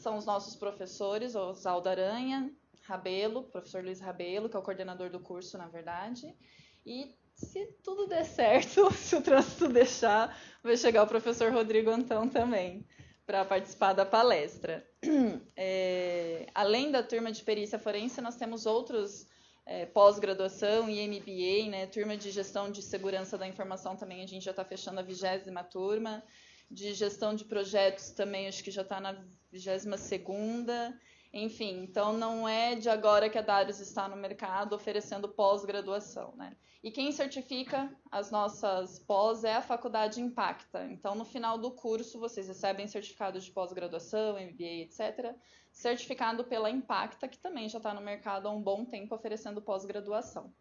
são os nossos professores, o Osvaldo Aranha, Rabelo, professor Luiz Rabelo, que é o coordenador do curso, na verdade. E se tudo der certo, se o trânsito deixar, vai chegar o professor Rodrigo Antão também, para participar da palestra. Além da turma de perícia forense, nós temos outros pós-graduação e MBA, né? Turma de gestão de segurança da informação também, a gente já está fechando a 20ª turma. De gestão de projetos também, acho que já está na 22ª. Enfim, então não é de agora que a Darius está no mercado oferecendo pós-graduação, né? E quem certifica as nossas pós é a Faculdade Impacta. Então, no final do curso, vocês recebem certificado de pós-graduação, MBA, etc., certificado pela Impacta, que também já está no mercado há um bom tempo oferecendo pós-graduação.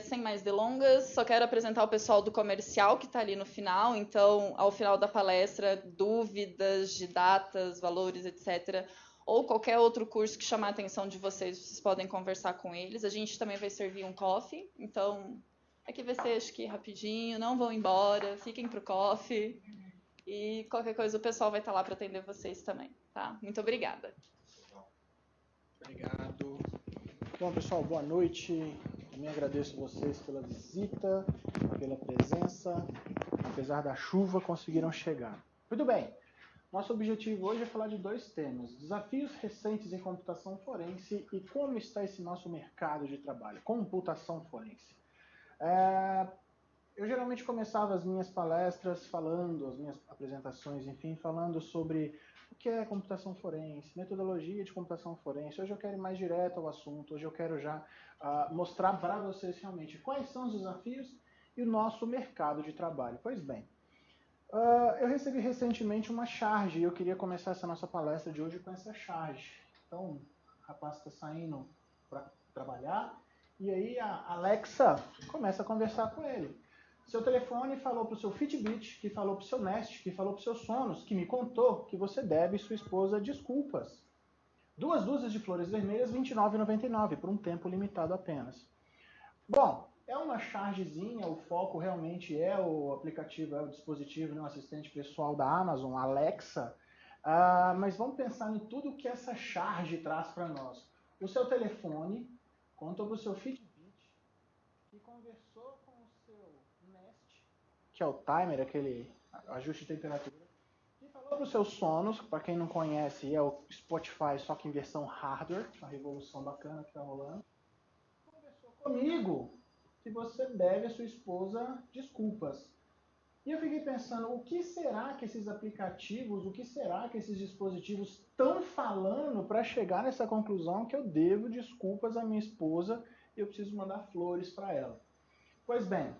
Sem mais delongas, só quero apresentar o pessoal do comercial que está ali no final. Então, ao final da palestra, dúvidas de datas, valores, etc., ou qualquer outro curso que chamar a atenção de vocês, vocês podem conversar com eles. A gente também vai servir um coffee, então aqui vai ser, acho que rapidinho, não vão embora, fiquem para o coffee. E qualquer coisa o pessoal vai estar lá para atender vocês também, tá? Muito obrigada. Obrigado. Bom, pessoal, boa noite. Também agradeço vocês pela visita, pela presença. Apesar da chuva, conseguiram chegar. Muito bem. Nosso objetivo hoje é falar de 2 temas: desafios recentes em computação forense e como está esse nosso mercado de trabalho, computação forense. Eu geralmente começava as minhas palestras falando, as minhas apresentações, enfim, falando sobre o que é computação forense, metodologia de computação forense. Hoje eu quero ir mais direto ao assunto, hoje eu quero já mostrar para vocês realmente quais são os desafios e o nosso mercado de trabalho. Pois bem, eu recebi recentemente uma charge e eu queria começar essa nossa palestra de hoje com essa charge. Então, o rapaz está saindo para trabalhar e aí a Alexa começa a conversar com ele. Seu telefone falou para o seu Fitbit, que falou para o seu Nest, que falou para o seu Sonos, que me contou que você deve sua esposa desculpas. 2 dúzias de flores vermelhas, R$ 29,99, por um tempo limitado apenas. Bom, é uma chargezinha, o foco realmente é o aplicativo, é o dispositivo, né, o assistente pessoal da Amazon, Alexa, mas vamos pensar em tudo que essa charge traz para nós. O seu telefone contou para o seu Fitbit, que conversou com o seu Nest, que é o timer, aquele ajuste de temperatura, e falou para o seu Sonos, para quem não conhece, é o Spotify, só que em versão hardware, uma revolução bacana que está rolando. Conversou comigo que você deve a sua esposa desculpas. E eu fiquei pensando, o que será que esses aplicativos, o que será que esses dispositivos estão falando para chegar nessa conclusão que eu devo desculpas à minha esposa e eu preciso mandar flores para ela? Pois bem,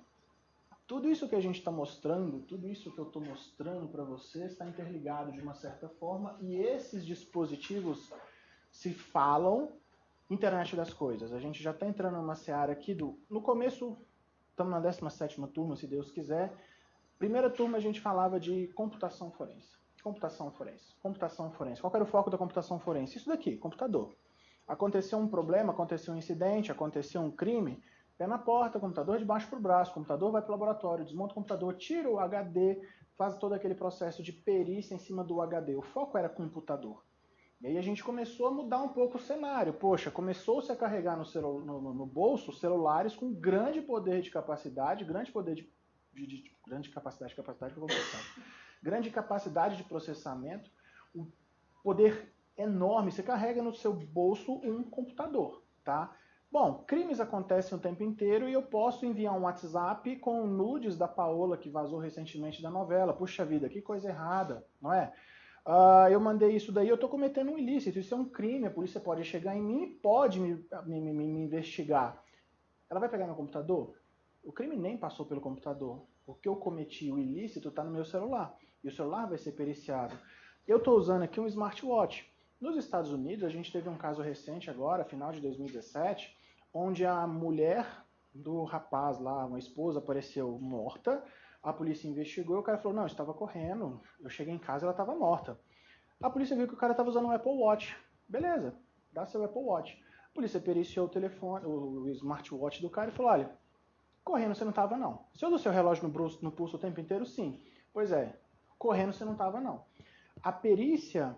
tudo isso que a gente está mostrando, tudo isso que eu estou mostrando para vocês está interligado de uma certa forma e esses dispositivos se falam internet das coisas. A gente já está entrando numa seara aqui no começo, estamos na 17ª turma, se Deus quiser. Primeira turma a gente falava de computação forense. Computação forense. Computação forense. Qual era o foco da computação forense? Isso daqui, computador. Aconteceu um problema, aconteceu um incidente, aconteceu um crime, pé na porta, computador de baixo para o braço, computador vai para o laboratório, desmonta o computador, tira o HD, faz todo aquele processo de perícia em cima do HD. O foco era computador. E aí a gente começou a mudar um pouco o cenário. Poxa, começou-se a carregar no bolso celulares com grande poder de capacidade, grande capacidade de processamento, um poder enorme. Você carrega no seu bolso um computador, tá? Bom, crimes acontecem o tempo inteiro e eu posso enviar um WhatsApp com nudes da Paola, que vazou recentemente da novela. Puxa vida, que coisa errada, não é? Eu mandei isso daí, eu estou cometendo um ilícito, isso é um crime, a polícia pode chegar em mim e pode me investigar. Ela vai pegar meu computador? O crime nem passou pelo computador. O que eu cometi, o ilícito, está no meu celular. E o celular vai ser periciado. Eu estou usando aqui um smartwatch. Nos Estados Unidos, a gente teve um caso recente agora, final de 2017, onde a mulher do rapaz lá, uma esposa, apareceu morta. A polícia investigou e o cara falou, não, eu estava correndo, eu cheguei em casa e ela estava morta. A polícia viu que o cara estava usando um Apple Watch. Beleza, dá seu Apple Watch. A polícia periciou o telefone, o smartwatch do cara e falou, olha, correndo você não estava não. Você usa o seu relógio no pulso o tempo inteiro? Sim. Pois é, correndo você não estava não. A perícia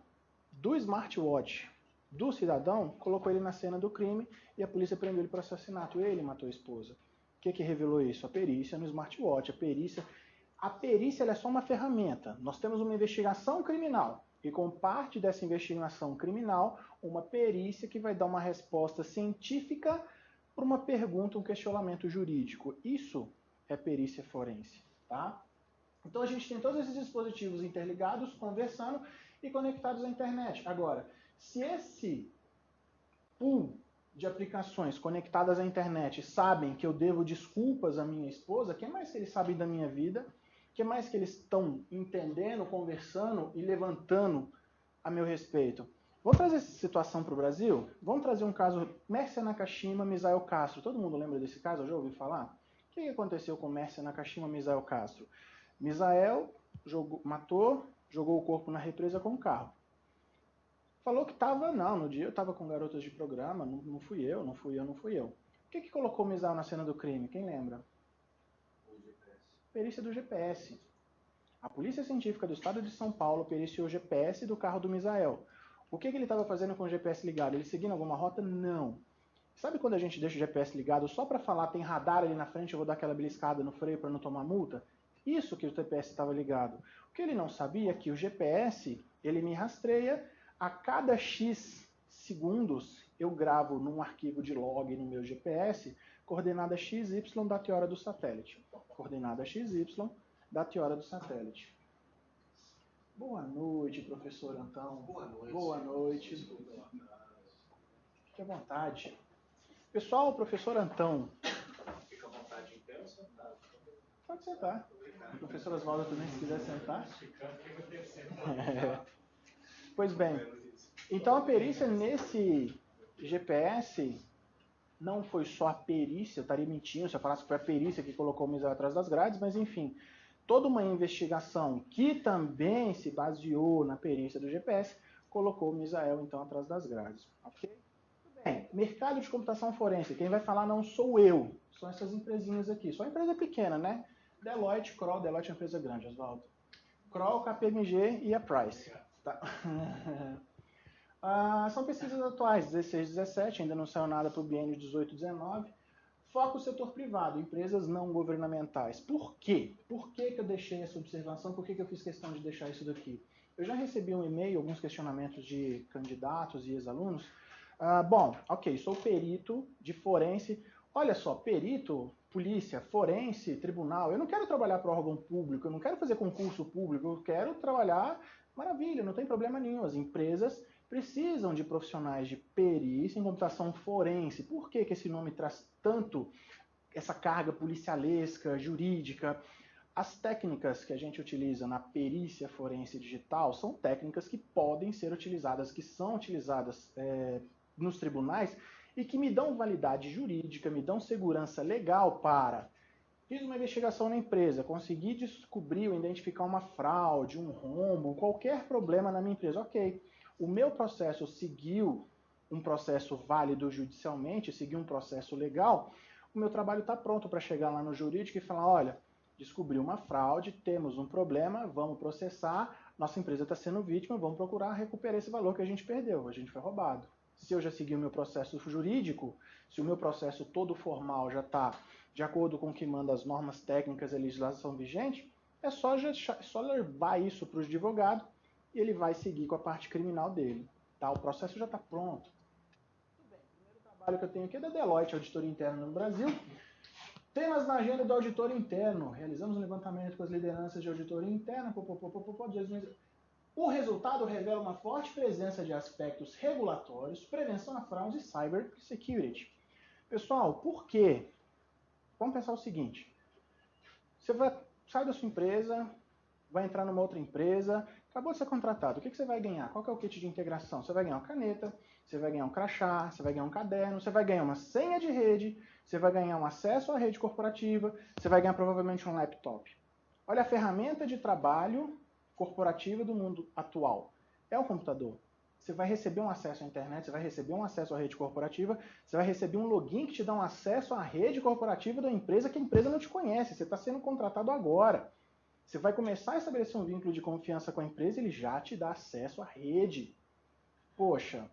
do smartwatch do cidadão, colocou ele na cena do crime e a polícia prendeu ele por assassinato. Ele matou a esposa. O que revelou isso? A perícia no smartwatch. A perícia ela é só uma ferramenta. Nós temos uma investigação criminal e com parte dessa investigação criminal, uma perícia que vai dar uma resposta científica para uma pergunta, um questionamento jurídico. Isso é perícia forense, tá? Então a gente tem todos esses dispositivos interligados, conversando e conectados à internet. Agora, se esse pool de aplicações conectadas à internet sabem que eu devo desculpas à minha esposa, o que mais que eles sabem da minha vida? O que mais que eles estão entendendo, conversando e levantando a meu respeito? Vamos trazer essa situação para o Brasil? Vamos trazer um caso Mércia Nakashima, Misael Castro. Todo mundo lembra desse caso? Eu já ouvi falar? O que aconteceu com Mércia Nakashima, Misael Castro? Misael matou, jogou o corpo na represa com o carro. Falou que estava, no dia eu estava com garotas de programa, não fui eu. O que colocou o Misael na cena do crime? Quem lembra? O GPS. Perícia do GPS. A Polícia Científica do Estado de São Paulo periciou o GPS do carro do Misael. O que ele estava fazendo com o GPS ligado? Ele seguindo alguma rota? Não. Sabe quando a gente deixa o GPS ligado só para falar, tem radar ali na frente, eu vou dar aquela beliscada no freio para não tomar multa? Isso que o GPS estava ligado. O que ele não sabia é que o GPS, ele me rastreia, a cada X segundos eu gravo num arquivo de log no meu GPS, coordenada XY da teora do satélite. Coordenada XY da teora do satélite. Boa noite, professor Antão. Boa noite. Boa noite. Fique à vontade. Pessoal, professor Antão. Fica à vontade em pé ou sentado? Pode sentar. O professor Oswaldo também, se quiser sentar. Pois bem, então a perícia nesse GPS não foi só a perícia, eu estaria mentindo se eu falasse que foi a perícia que colocou o Misael atrás das grades, mas enfim, toda uma investigação que também se baseou na perícia do GPS, colocou o Misael então atrás das grades. Ok? Tudo bem. Mercado de computação forense, quem vai falar não sou eu, são essas empresinhas aqui, só empresa pequena, né? Deloitte, Kroll, Deloitte é uma empresa grande, Oswaldo. Kroll, KPMG e a Price. Tá. São pesquisas atuais, 16, 17, ainda não saiu nada para o biênio 18, 19. Foco setor privado, empresas não governamentais. Por quê? Por que eu deixei essa observação? Por que eu fiz questão de deixar isso daqui? Eu já recebi um e-mail, alguns questionamentos de candidatos e ex-alunos. Bom, ok, sou perito de forense. Olha só, perito, polícia, forense, tribunal. Eu não quero trabalhar para órgão público, eu não quero fazer concurso público, eu quero trabalhar, maravilha, não tem problema nenhum. As empresas precisam de profissionais de perícia em computação forense. Por que esse nome traz tanto essa carga policialesca, jurídica? As técnicas que a gente utiliza na perícia forense digital são técnicas que podem ser utilizadas, que são utilizadas nos tribunais e que me dão validade jurídica, me dão segurança legal para... Fiz uma investigação na empresa, consegui descobrir ou identificar uma fraude, um rombo, qualquer problema na minha empresa. Ok, o meu processo seguiu um processo válido judicialmente, seguiu um processo legal, o meu trabalho está pronto para chegar lá no jurídico e falar, olha, descobri uma fraude, temos um problema, vamos processar, nossa empresa está sendo vítima, vamos procurar recuperar esse valor que a gente perdeu, a gente foi roubado. Se eu já segui o meu processo jurídico, se o meu processo todo formal já está de acordo com o que manda as normas técnicas e a legislação vigente, é só levar isso para o advogado e ele vai seguir com a parte criminal dele. Tá? O processo já está pronto. Muito bem, o primeiro trabalho que eu tenho aqui é da Deloitte, Auditoria Interna no Brasil. Temas na agenda do auditor interno. Realizamos um levantamento com as lideranças de auditoria interna. O resultado revela uma forte presença de aspectos regulatórios, prevenção a fraude e cyber security. Pessoal, por quê? Vamos pensar o seguinte. Você sai da sua empresa, vai entrar numa outra empresa, acabou de ser contratado. O que você vai ganhar? Qual que é o kit de integração? Você vai ganhar uma caneta, você vai ganhar um crachá, você vai ganhar um caderno, você vai ganhar uma senha de rede, você vai ganhar um acesso à rede corporativa, você vai ganhar provavelmente um laptop. Olha a ferramenta de trabalho corporativa do mundo atual. É o computador. Você vai receber um acesso à internet, você vai receber um acesso à rede corporativa, você vai receber um login que te dá um acesso à rede corporativa da empresa que a empresa não te conhece, você está sendo contratado agora. Você vai começar a estabelecer um vínculo de confiança com a empresa, ele já te dá acesso à rede. poxa,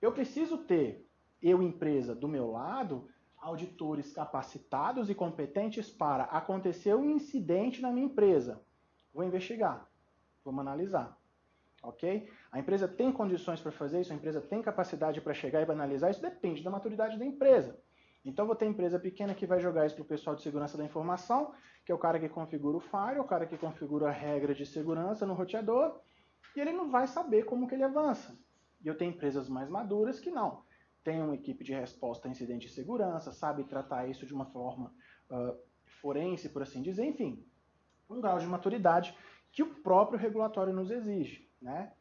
eu preciso ter, eu empresa do meu lado, auditores capacitados e competentes para acontecer um incidente na minha empresa. Vou investigar, vamos analisar. Ok? A empresa tem condições para fazer isso, a empresa tem capacidade para chegar e analisar isso, depende da maturidade da empresa. Então, vou ter empresa pequena que vai jogar isso para o pessoal de segurança da informação, que é o cara que configura o firewall, o cara que configura a regra de segurança no roteador, e ele não vai saber como que ele avança. E eu tenho empresas mais maduras que não. Tem uma equipe de resposta a incidente de segurança, sabe tratar isso de uma forma forense, por assim dizer, enfim. Um grau de maturidade que o próprio regulatório nos exige, né?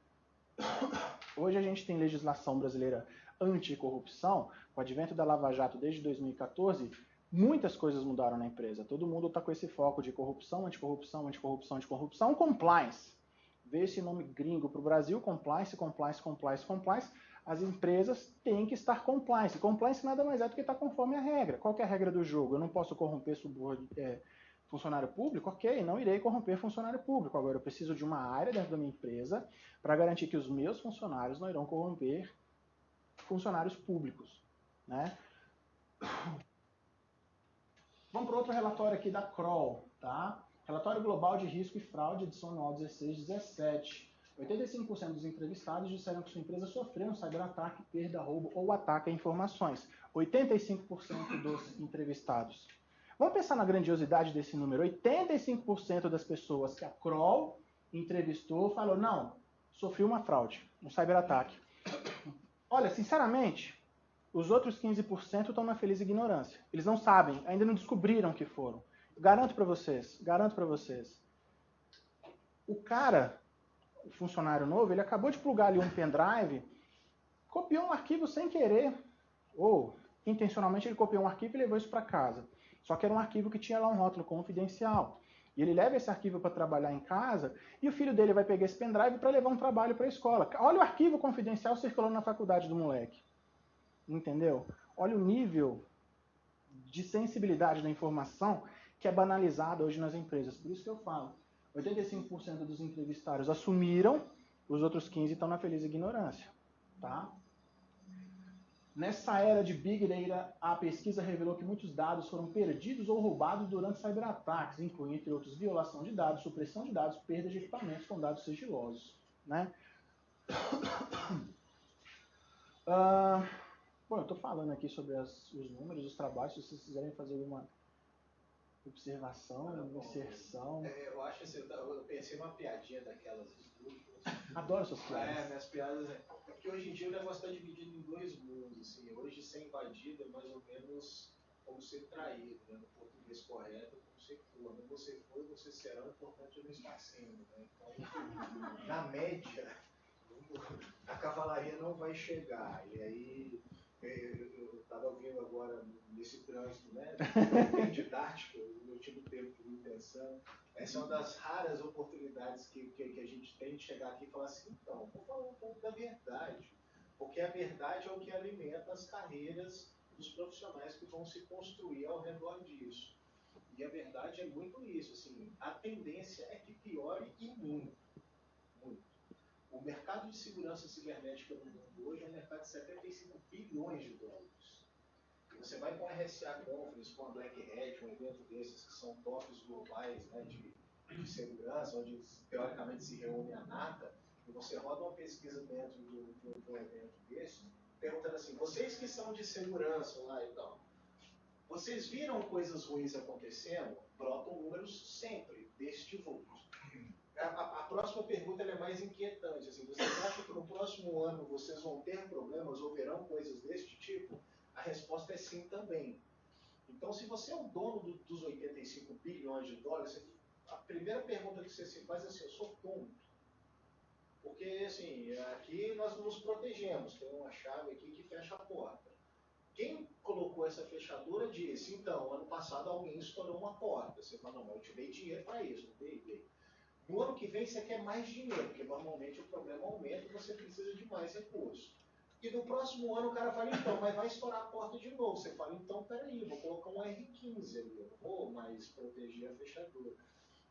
Hoje a gente tem legislação brasileira anticorrupção, com o advento da Lava Jato desde 2014, muitas coisas mudaram na empresa. Todo mundo está com esse foco de corrupção, anticorrupção, anticorrupção, anticorrupção, compliance. Vê esse nome gringo para o Brasil, compliance, compliance, compliance, compliance. As empresas têm que estar compliance. Compliance nada mais é do que estar conforme a regra. Qual que é a regra do jogo? Eu não posso corromper funcionário público? Ok, não irei corromper funcionário público. Agora, eu preciso de uma área dentro da minha empresa para garantir que os meus funcionários não irão corromper funcionários públicos, né? Vamos para outro relatório aqui da Kroll, tá? Relatório Global de Risco e Fraude, edição anual 16/17. 85% dos entrevistados disseram que sua empresa sofreu um cyberataque, perda, roubo ou ataque a informações. 85% dos entrevistados. Vamos pensar na grandiosidade desse número. 85% das pessoas que a Kroll entrevistou falou, não, sofri uma fraude, um cyberataque. Olha, sinceramente, os outros 15% estão na feliz ignorância. Eles não sabem, ainda não descobriram que foram. Garanto para vocês. O cara, o funcionário novo, ele acabou de plugar ali um pendrive, copiou um arquivo sem querer, ou intencionalmente ele copiou um arquivo e levou isso para casa. Só que era um arquivo que tinha lá um rótulo confidencial. E ele leva esse arquivo para trabalhar em casa e o filho dele vai pegar esse pendrive para levar um trabalho para a escola. Olha o arquivo confidencial circulando na faculdade do moleque. Entendeu? Olha o nível de sensibilidade da informação que é banalizado hoje nas empresas. Por isso que eu falo, 85% dos entrevistados assumiram, os outros 15% estão na feliz ignorância. Tá? Nessa era de Big Data, a pesquisa revelou que muitos dados foram perdidos ou roubados durante cyberataques, incluindo, entre outros, violação de dados, supressão de dados, perda de equipamentos com dados sigilosos. Né? Bom, eu estou falando aqui sobre os números, os trabalhos, se vocês quiserem fazer alguma observação, inserção. Eu acho assim, eu pensei numa piadinha daquelas estúpidas. Adoro essas piadas. Minhas piadas é porque hoje em dia o negócio está dividido em dois mundos. Assim, hoje ser invadido é mais ou menos como ser traído, né? No português correto, como ser corno. Você foi, você será, o importante é não estar sendo. Né? Então, na média, a cavalaria não vai chegar. E aí, eu estava ouvindo agora nesse trânsito, né? Bem didático, eu tive tempo de ir pensando. Essa é uma das raras oportunidades que a gente tem de chegar aqui e falar assim, então, vou falar um pouco da verdade. Porque a verdade é o que alimenta as carreiras dos profissionais que vão se construir ao redor disso. E a verdade é muito isso, assim, a tendência é que piore e muito. O mercado de segurança cibernética no mundo hoje é um mercado de 75 bilhões de dólares. E você vai com a RSA Conference, com a Black Hat, um evento desses que são tops globais, né, de segurança, onde teoricamente se reúne a nata, e você roda uma pesquisa dentro de um evento desse, perguntando assim, vocês que são de segurança lá e tal, vocês viram coisas ruins acontecendo? Brotam números sempre deste vulto. A próxima pergunta é mais inquietante. Assim, vocês acham que no próximo ano vocês vão ter problemas ou verão coisas deste tipo? A resposta é sim também. Então, se você é o dono dos 85 bilhões de dólares, a primeira pergunta que você se faz é assim, eu sou tonto. Porque, assim, aqui nós nos protegemos. Tem uma chave aqui que fecha a porta. Quem colocou essa fechadura disse, então, ano passado alguém estourou uma porta. Você fala, não, eu te dei dinheiro para isso. Não dei. No ano que vem você quer mais dinheiro, porque normalmente o problema aumenta e você precisa de mais recursos. E no próximo ano o cara fala, então, mas vai estourar a porta de novo. Você fala, então, peraí, vou colocar um R15 ali, eu não vou mais proteger a fechadura.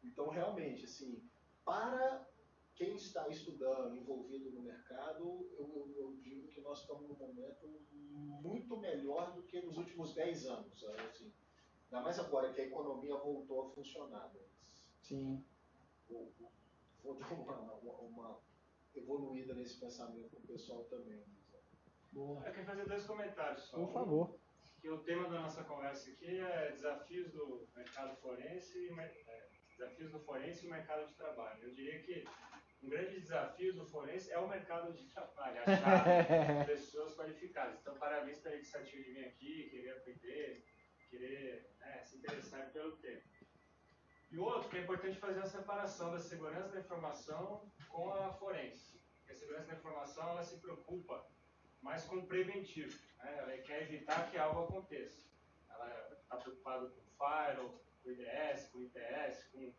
Então, realmente, assim, para quem está estudando, envolvido no mercado, eu nós estamos num momento muito melhor do que nos últimos 10 anos. Assim. Ainda mais agora que a economia voltou a funcionar. Né? Sim. Vou dar uma evoluída nesse pensamento com o pessoal também. Boa. Eu queria fazer 2 comentários só. Por favor. Que o tema da nossa conversa aqui é desafios do mercado forense desafios do forense e o mercado de trabalho. Eu diria que um grande desafio do forense é o mercado de trabalho, achar pessoas qualificadas. Então, parabéns pela iniciativa de vir aqui, querer aprender, querer se interessar pelo tema. E o outro, que é importante fazer uma separação da segurança da informação com a forense. Porque a segurança da informação, ela se preocupa mais com o preventivo. Né? Ela quer evitar que algo aconteça. Ela está preocupada com firewall, com IDS, com IPS, com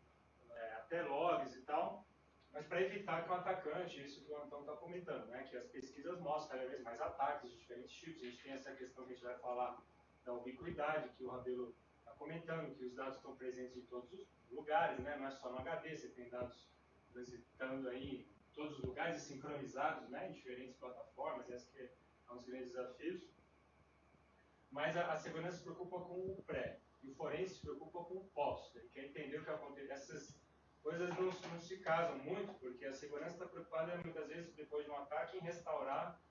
até logs e tal, mas para evitar que um atacante, isso que o Antônio está comentando, né? Que as pesquisas mostram cada vez mais ataques de diferentes tipos. A gente tem essa questão que a gente vai falar da ubiquidade, que o Rabelo está comentando, que os dados estão presentes em todos os lugares, né? Não é só no HD, você tem dados transitando aí em todos os lugares e sincronizados, né? Em diferentes plataformas, esse que é um dos grandes desafios. Mas a segurança se preocupa com o pré, e o forense se preocupa com o pós. Ele quer entender o que acontece. Essas coisas não se casam muito, porque a segurança está preocupada muitas vezes, depois de um ataque, em restaurar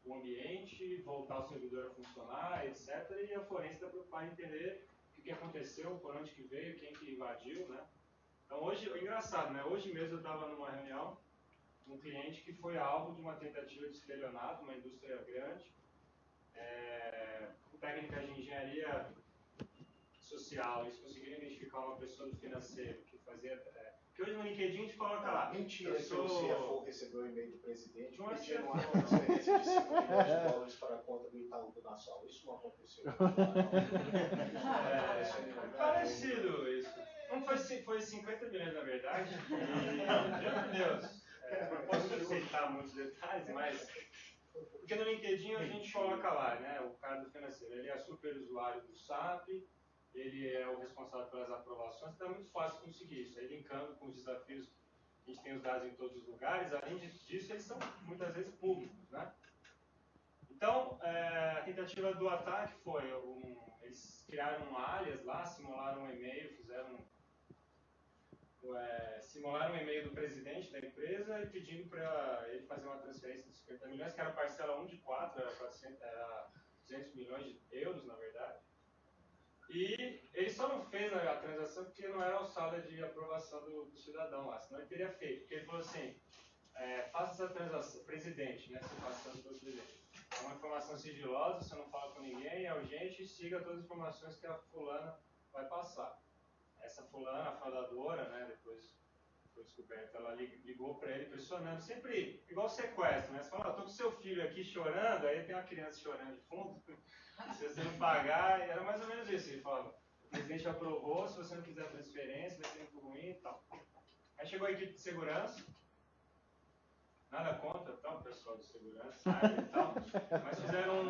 o ambiente, voltar o servidor a funcionar, etc. E a forense está preocupada em entender o que aconteceu, por onde que veio, quem que invadiu, né? Então hoje, é engraçado, né? Hoje mesmo eu estava numa reunião com um cliente que foi alvo de uma tentativa de estelionato, uma indústria grande, técnicas de engenharia social, eles conseguiram identificar uma pessoa do financeiro que fazia... Porque hoje no LinkedIn a gente coloca lá... Mentira que o CFO recebeu o e-mail do presidente pedindo uma transferência de 5 milhões de dólares para a conta do Itaú do Nassau. Isso não aconteceu. Parecido isso. Não foi 50 milhões na verdade. Meu Deus. Não posso citar muitos detalhes, mas... Porque no LinkedIn a gente coloca lá, né, o cara do financeiro, ele é super usuário do SAP, ele é o responsável pelas aprovações, então é muito fácil conseguir isso. Aí linkando com os desafios, a gente tem os dados em todos os lugares, além disso eles são muitas vezes públicos, né? Então, a tentativa do ataque foi, eles criaram um alias lá, simularam um e-mail, simularam um e-mail do presidente da empresa e pedindo para ele fazer uma transferência de 50 milhões, que era parcela 1 de 4, era 200 milhões de euros, na verdade. E ele só não fez a transação porque não era alçada de aprovação do cidadão lá, senão ele teria feito. Porque ele falou assim, faça essa transação, presidente, né, se passando pelo presidente. É uma informação sigilosa, você não fala com ninguém, é urgente e siga todas as informações que a fulana vai passar. Essa fulana, a fraudadora, né, depois foi descoberta, ela ligou para ele pressionando, sempre igual sequestro, né? Você fala, tô com seu filho aqui chorando, aí tem uma criança chorando de fundo, se você não pagar, era mais ou menos isso. Ele falava, o presidente aprovou, se você não quiser a transferência, vai ser muito ruim e tal. Aí chegou a equipe de segurança, nada contra, tal, o pessoal de segurança, sabe, e tal, mas fizeram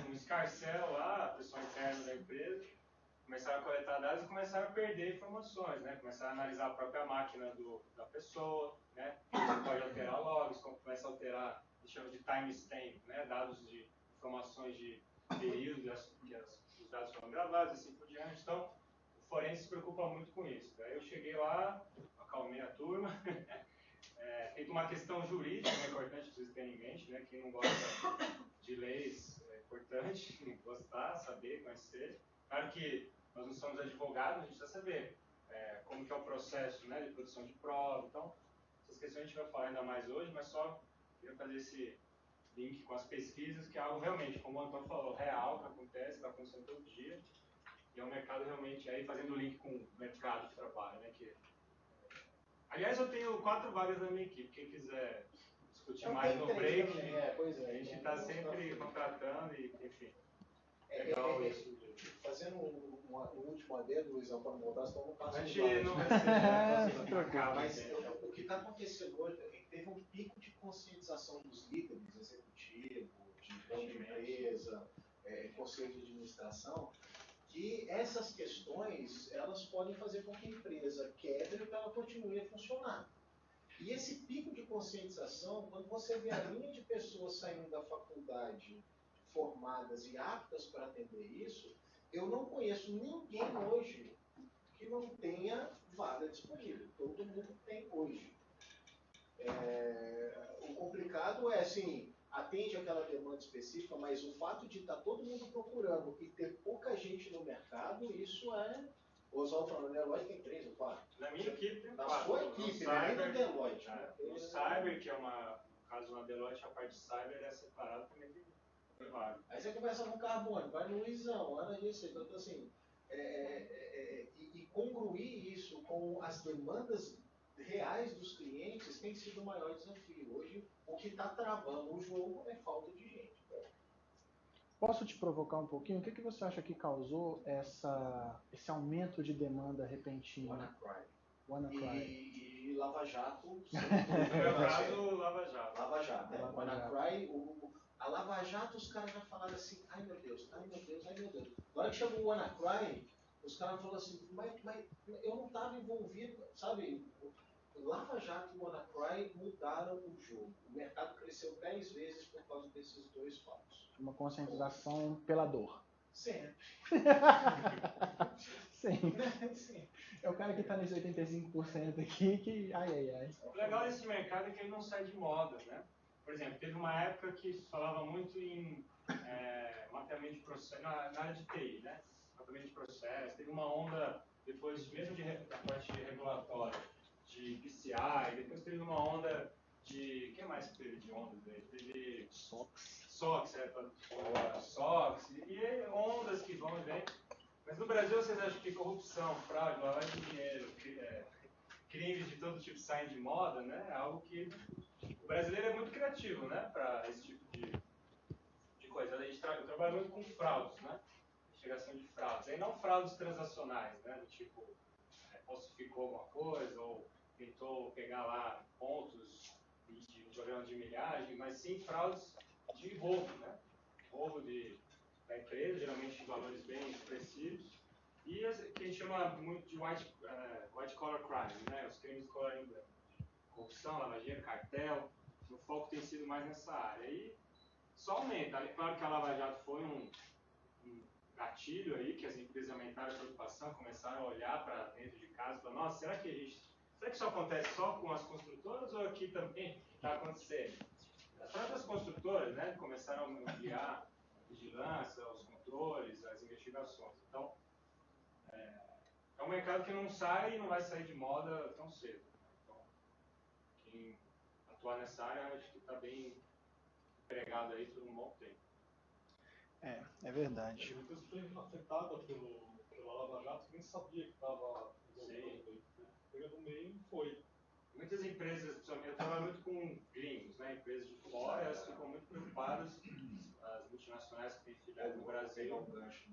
um escarcel lá, pessoal interno da empresa, começaram a coletar dados e começaram a perder informações, né? Começaram a analisar a própria máquina da pessoa, né? Você pode alterar logs, começa a alterar, eles chamam de timestamp, né? Dados de informações de período que os dados foram gravados, assim por diante. Então, o forense se preocupa muito com isso. Daí eu cheguei lá, acalmei a turma, feito uma questão jurídica, é importante vocês terem em mente, né? Quem não gosta de leis é importante gostar, saber, conhecer. Claro que nós não somos advogados, a gente precisa saber como que é o processo, né, de produção de prova. Então, essas questões a gente vai falar ainda mais hoje, mas só queria fazer esse link com as pesquisas, que é algo realmente, como o Antônio falou, real, que acontece, está acontecendo todo dia. E é um mercado realmente, aí fazendo o link com o mercado de trabalho, né, que... Aliás, eu tenho 4 vagas na minha equipe, quem quiser discutir mais no break, a gente está sempre contratando e, enfim, legal isso. Fazendo um último adendo, Luizão, para não voltar, senão não passa a gente não vai ser mas o que está acontecendo hoje é que teve um pico de conscientização dos líderes executivos, de dono de empresa, conselho de administração, que essas questões elas podem fazer com que a empresa quebre para ela continue a funcionar. E esse pico de conscientização, quando você vê a linha de pessoas saindo da faculdade formadas e aptas para atender isso, eu não conheço ninguém hoje que não tenha vaga disponível. Todo mundo tem hoje. O complicado é, assim, atende aquela demanda específica, mas o fato de estar todo mundo procurando e ter pouca gente no mercado, isso é... O Oswaldo falando, Deloitte tem 3 ou 4. Na minha equipe tem 4. Na sua equipe, né? No Deloitte. No Cyber, que é no caso na Deloitte, a parte de Cyber é separada também tem vaga. Aí você conversa com o Carbone, vai no Luizão, olha isso. Então, assim, e congruir isso com as demandas reais dos clientes tem sido o maior desafio. Hoje, o que está travando o jogo é falta de gente. Posso te provocar um pouquinho? O que você acha que causou esse aumento de demanda repentina? WannaCry. E Lava Jato. No meu caso, Lava Jato. Lava Jato. WannaCry, a Lava Jato, os caras já falaram assim, ai meu Deus, ai meu Deus, ai meu Deus. Na hora que chegou o WannaCry, os caras falaram assim, mas eu não estava envolvido, sabe? Lava Jato e WannaCry mudaram o jogo. O mercado cresceu 10 vezes por causa desses 2 fatos. Uma conscientização pela dor. Sempre. Sim. É o cara que está nesse 85% aqui que... Ai. O legal desse mercado é que ele não sai de moda, né? Por exemplo, teve uma época que se falava muito em mapeamento de processo, na área de TI, né? Mapeamento de processo. Teve uma onda, depois, mesmo da parte regulatória, de PCI, depois teve uma onda de... O que mais que teve de ondas aí? Teve... SOX, SOX, e ondas que vão e vêm. Mas no Brasil, vocês acham que corrupção, fraude, lavagem de dinheiro, crimes de todo tipo saem de moda, né? É algo que o brasileiro é muito criativo, né? Para esse tipo de coisa. Eu trabalho muito com fraudes, né? Investigação de fraudes. Aí não fraudes transacionais, né? Do tipo, falsificou alguma coisa ou tentou pegar lá pontos de programa de milhagem, mas sim fraudes de roubo, né? Roubo da empresa, geralmente de valores bem expressivos, e que a gente chama muito de white collar crime, né? Os crimes de colarinho branco. Corrupção, lavagem, cartel, o foco tem sido mais nessa área. E só aumenta. É claro que a Lava Jato foi um gatilho aí, que as empresas aumentaram a preocupação, começaram a olhar para dentro de casa e falaram, nossa, será que isso acontece só com as construtoras ou aqui também está acontecendo? As próprias construtoras, né, começaram a ampliar a vigilância, os controles, as investigações. Então, é um mercado que não sai e não vai sair de moda tão cedo. Então, quem atuar nessa área, acho que está bem empregado aí por um bom tempo. É verdade. A empresa foi afetada pela Lava Jato, nem sabia que estava envolvido. Pegou no meio e foi. Muitas empresas, eu trabalho muito com gringos, né? Empresas de fora, elas ficam muito preocupadas, as multinacionais que têm filiais no Brasil, com o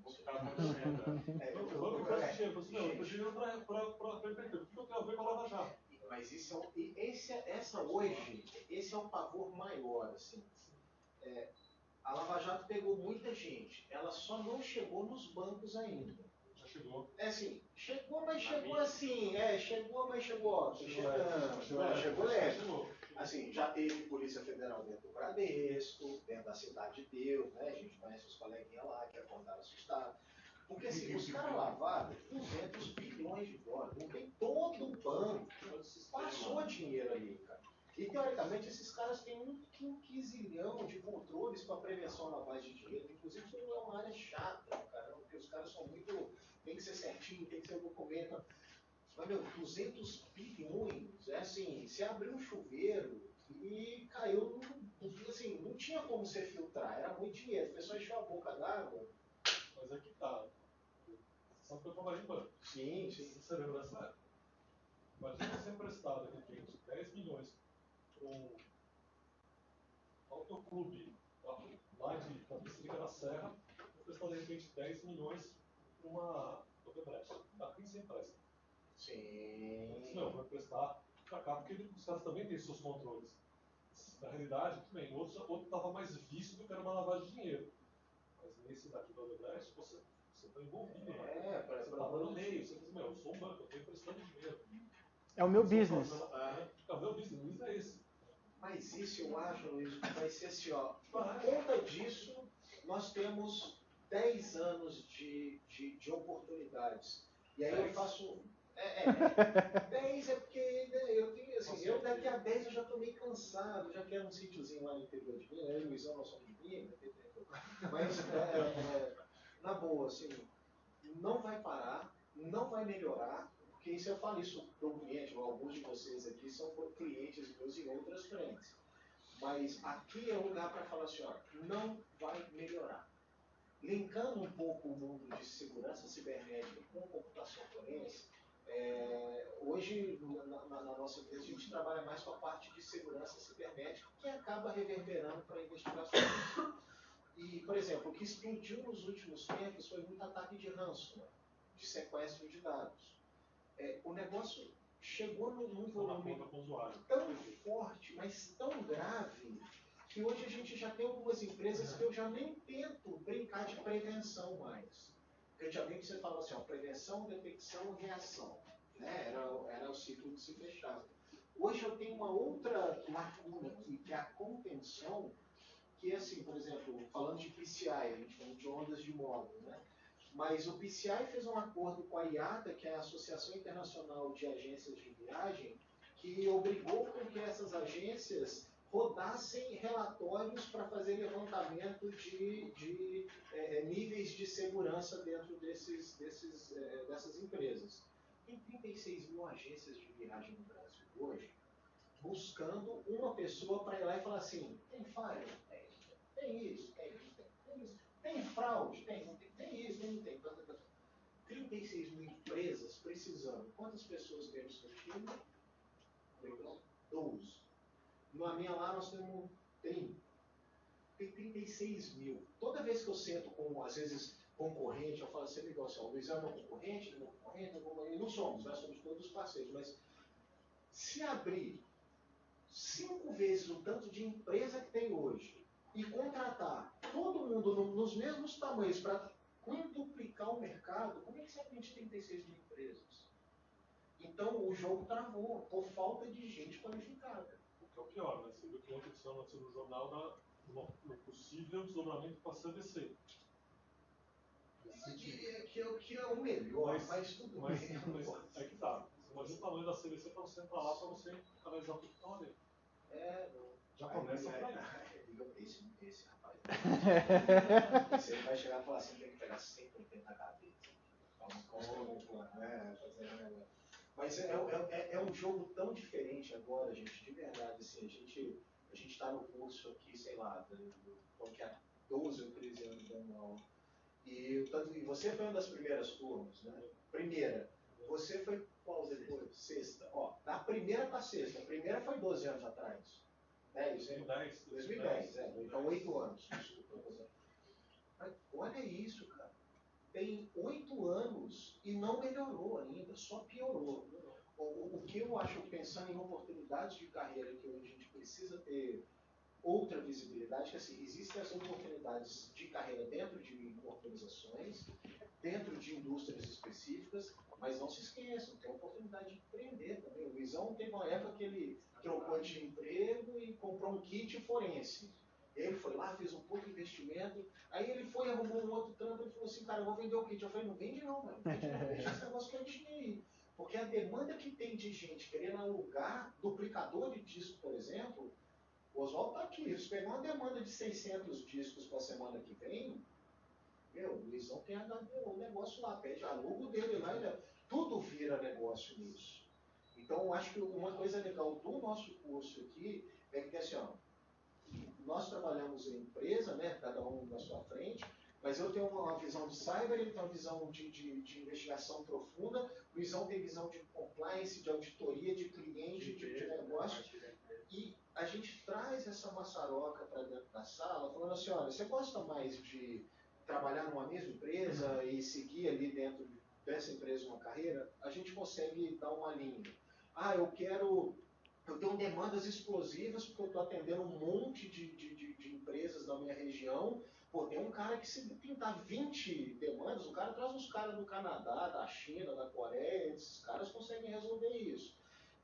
que está acontecendo. Eu peço dinheiro, eu peço dinheiro para empreender. O que eu tenho a ver com a Lava Jato? Mas esse é o pavor maior, assim. A Lava Jato pegou muita gente, ela só não chegou nos bancos ainda. Já chegou. Assim, chegou, mas chegou assim, chegou leve. Assim, já teve Polícia Federal dentro do Bradesco, dentro da Cidade de Deus, né? A gente conhece os coleguinhas lá que acordaram assustados. Porque assim, os caras lavaram 200 bilhões de dólares, não tem todo o banco, passou dinheiro ali, cara. E, teoricamente, esses caras têm um quinquizilhão de controles para prevenção à lavagem de dinheiro. Inclusive, isso é uma área chata, cara, porque os caras são muito... Tem que ser certinho, tem que ser documento. Mas, meu, 200 bilhões, é assim, você abriu um chuveiro e caiu, assim, não tinha como você filtrar, era muito dinheiro. A pessoa encheu a boca d'água. Mas aqui tá. Sabe que eu trabalhei em banco? Sim. Você lembra dessa época? Imagina você emprestado aqui, gente, 10 milhões para um autoclube lá da Pissarica da Serra, emprestar de repente 10 milhões para uma Odebrecht. Dá quem você empresta? Sim. Não, vou emprestar para cá, porque os caras também têm seus controles. Na realidade, tudo bem, outro estava mais visto do que era uma lavagem de dinheiro. Mas nesse daqui do Odebrecht, você está envolvido, né? Você está dando meio, você diz, eu sou um banco, eu estou emprestando dinheiro. É o meu business. É ver o business é esse. Mas isso eu acho, Luiz, que vai ser assim, ó. Por conta disso, nós temos 10 anos de oportunidades. E aí eu faço. 10 é porque eu tenho assim, eu daqui a 10 eu já estou meio cansado, já quero um sítiozinho lá no interior de Minas, eu e o Luizão nós somos de Minas, mas na boa, assim, não vai parar, não vai melhorar, porque isso eu falo isso para o cliente, alguns de vocês aqui são clientes meus em outras frentes. Mas aqui é o lugar para falar assim, ó, não vai melhorar. Linkando um pouco o mundo de segurança cibernética com computação forense, hoje na nossa empresa a gente trabalha mais com a parte de segurança cibernética que acaba reverberando para investigações. E, por exemplo, o que explodiu nos últimos tempos foi muito ataque de ransomware, de sequestro de dados. O negócio chegou num volume tão forte, mas tão grave, que hoje a gente já tem algumas empresas que eu já nem tento brincar de prevenção mais. Porque antigamente você falava assim, ó, prevenção, detecção e reação. Né? Era o ciclo que se fechava. Hoje eu tenho uma outra lacuna aqui, que é a contenção, que é assim, por exemplo, falando de PCI, a gente falando de ondas de módulo, né? Mas o PCI fez um acordo com a IATA, que é a Associação Internacional de Agências de Viagem, que obrigou com que essas agências rodassem relatórios para fazer levantamento de níveis de segurança dentro dessas empresas. Tem 36 mil agências de viagem no Brasil hoje, buscando uma pessoa para ir lá e falar assim, tem falha? Tem isso, tem isso, tem isso. Tem fraude? Tem, não tem, tem isso, não tem. 36 mil empresas precisando. Quantas pessoas tem no seu time? 12. Na minha lá nós temos 30. Tem 36 mil. Toda vez que eu sento com, às vezes, concorrente, eu falo assim, igual assim, o Luiz é meu concorrente, é meu concorrente, e não somos, nós somos todos parceiros, mas se abrir 5 vezes o tanto de empresa que tem hoje e contratar todo mundo nos mesmos tamanhos para quintuplicar o mercado, como é que você atende 36 mil empresas? Então o jogo travou por falta de gente qualificada. O que é o pior, né? Você viu que ontem tinha notícia no jornal no possível desdobramento para a CVC. Que é o melhor, mas tudo bem. Mas é que tá. Você imagina o tamanho da CVC para você entrar lá, para você analisar o que está lá dentro. Já começa por aí. Esse rapaz. Você vai chegar e falar assim, tem que pegar 180 cabeças. Mas é um jogo tão diferente agora, gente, de verdade. Assim, a gente está no curso aqui, sei lá, que há 12 ou 13 anos dando aula. E você foi uma das primeiras turmas, né? Primeira. Você foi qual depois? Sexta. Ó, da primeira para sexta. A primeira foi 12 anos atrás. 2010, então 8 anos. Desculpa. Mas olha isso, cara. Tem 8 anos e não melhorou ainda, só piorou. O que eu acho, pensando em oportunidades de carreira que hoje a gente precisa ter outra visibilidade, que assim, existem as oportunidades de carreira dentro de organizações, dentro de indústrias específicas, mas não se esqueçam, tem a oportunidade de empreender também. O Luizão teve uma época que ele trocou de emprego e comprou um kit forense. Ele foi lá, fez um pouco de investimento, aí ele foi, arrumou um outro trampo e falou assim, cara, eu vou vender o kit. Eu falei, não vende não, mano, deixa esse negócio quietinho aí. Porque a demanda que tem de gente querendo alugar duplicador de disco, por exemplo, o Oswaldo está aqui, se pegar uma demanda de 600 discos para a semana que vem, o Luizão tem o negócio lá, pede alugo dele lá, tudo vira negócio nisso. Então, eu acho que uma coisa legal do nosso curso aqui é que, assim, ó, nós trabalhamos em empresa, né, cada um na sua frente, mas eu tenho uma visão de cyber, ele tem uma visão de investigação profunda, o Luizão tem visão de compliance, de auditoria, de cliente, de negócio, e a gente traz essa maçaroca para dentro da sala, falando assim, olha, você gosta mais de trabalhar numa mesma empresa e seguir ali dentro dessa empresa uma carreira? A gente consegue dar uma linha. Eu tenho demandas explosivas porque eu estou atendendo um monte de empresas da minha região. Pô, tem um cara que se pintar 20 demandas, o cara traz uns caras do Canadá, da China, da Coreia, esses caras conseguem resolver isso.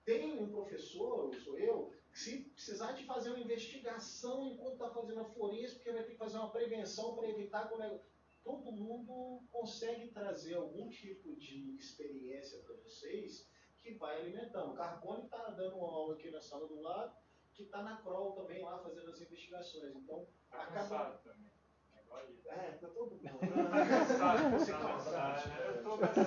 Tem um professor, sou eu, que se precisar de fazer uma investigação enquanto está fazendo a forense, porque vai ter que fazer uma prevenção para evitar que o negócio... Todo mundo consegue trazer algum tipo de experiência para vocês que vai alimentando. O Carbone está dando uma aula aqui na sala do lado, que está na Kroll também lá fazendo as investigações. Então, Tá acaba... cansado também. É igual isso. Tá todo mundo. Tá cansado, Você tá cansado. cansado. Eu tô cansado.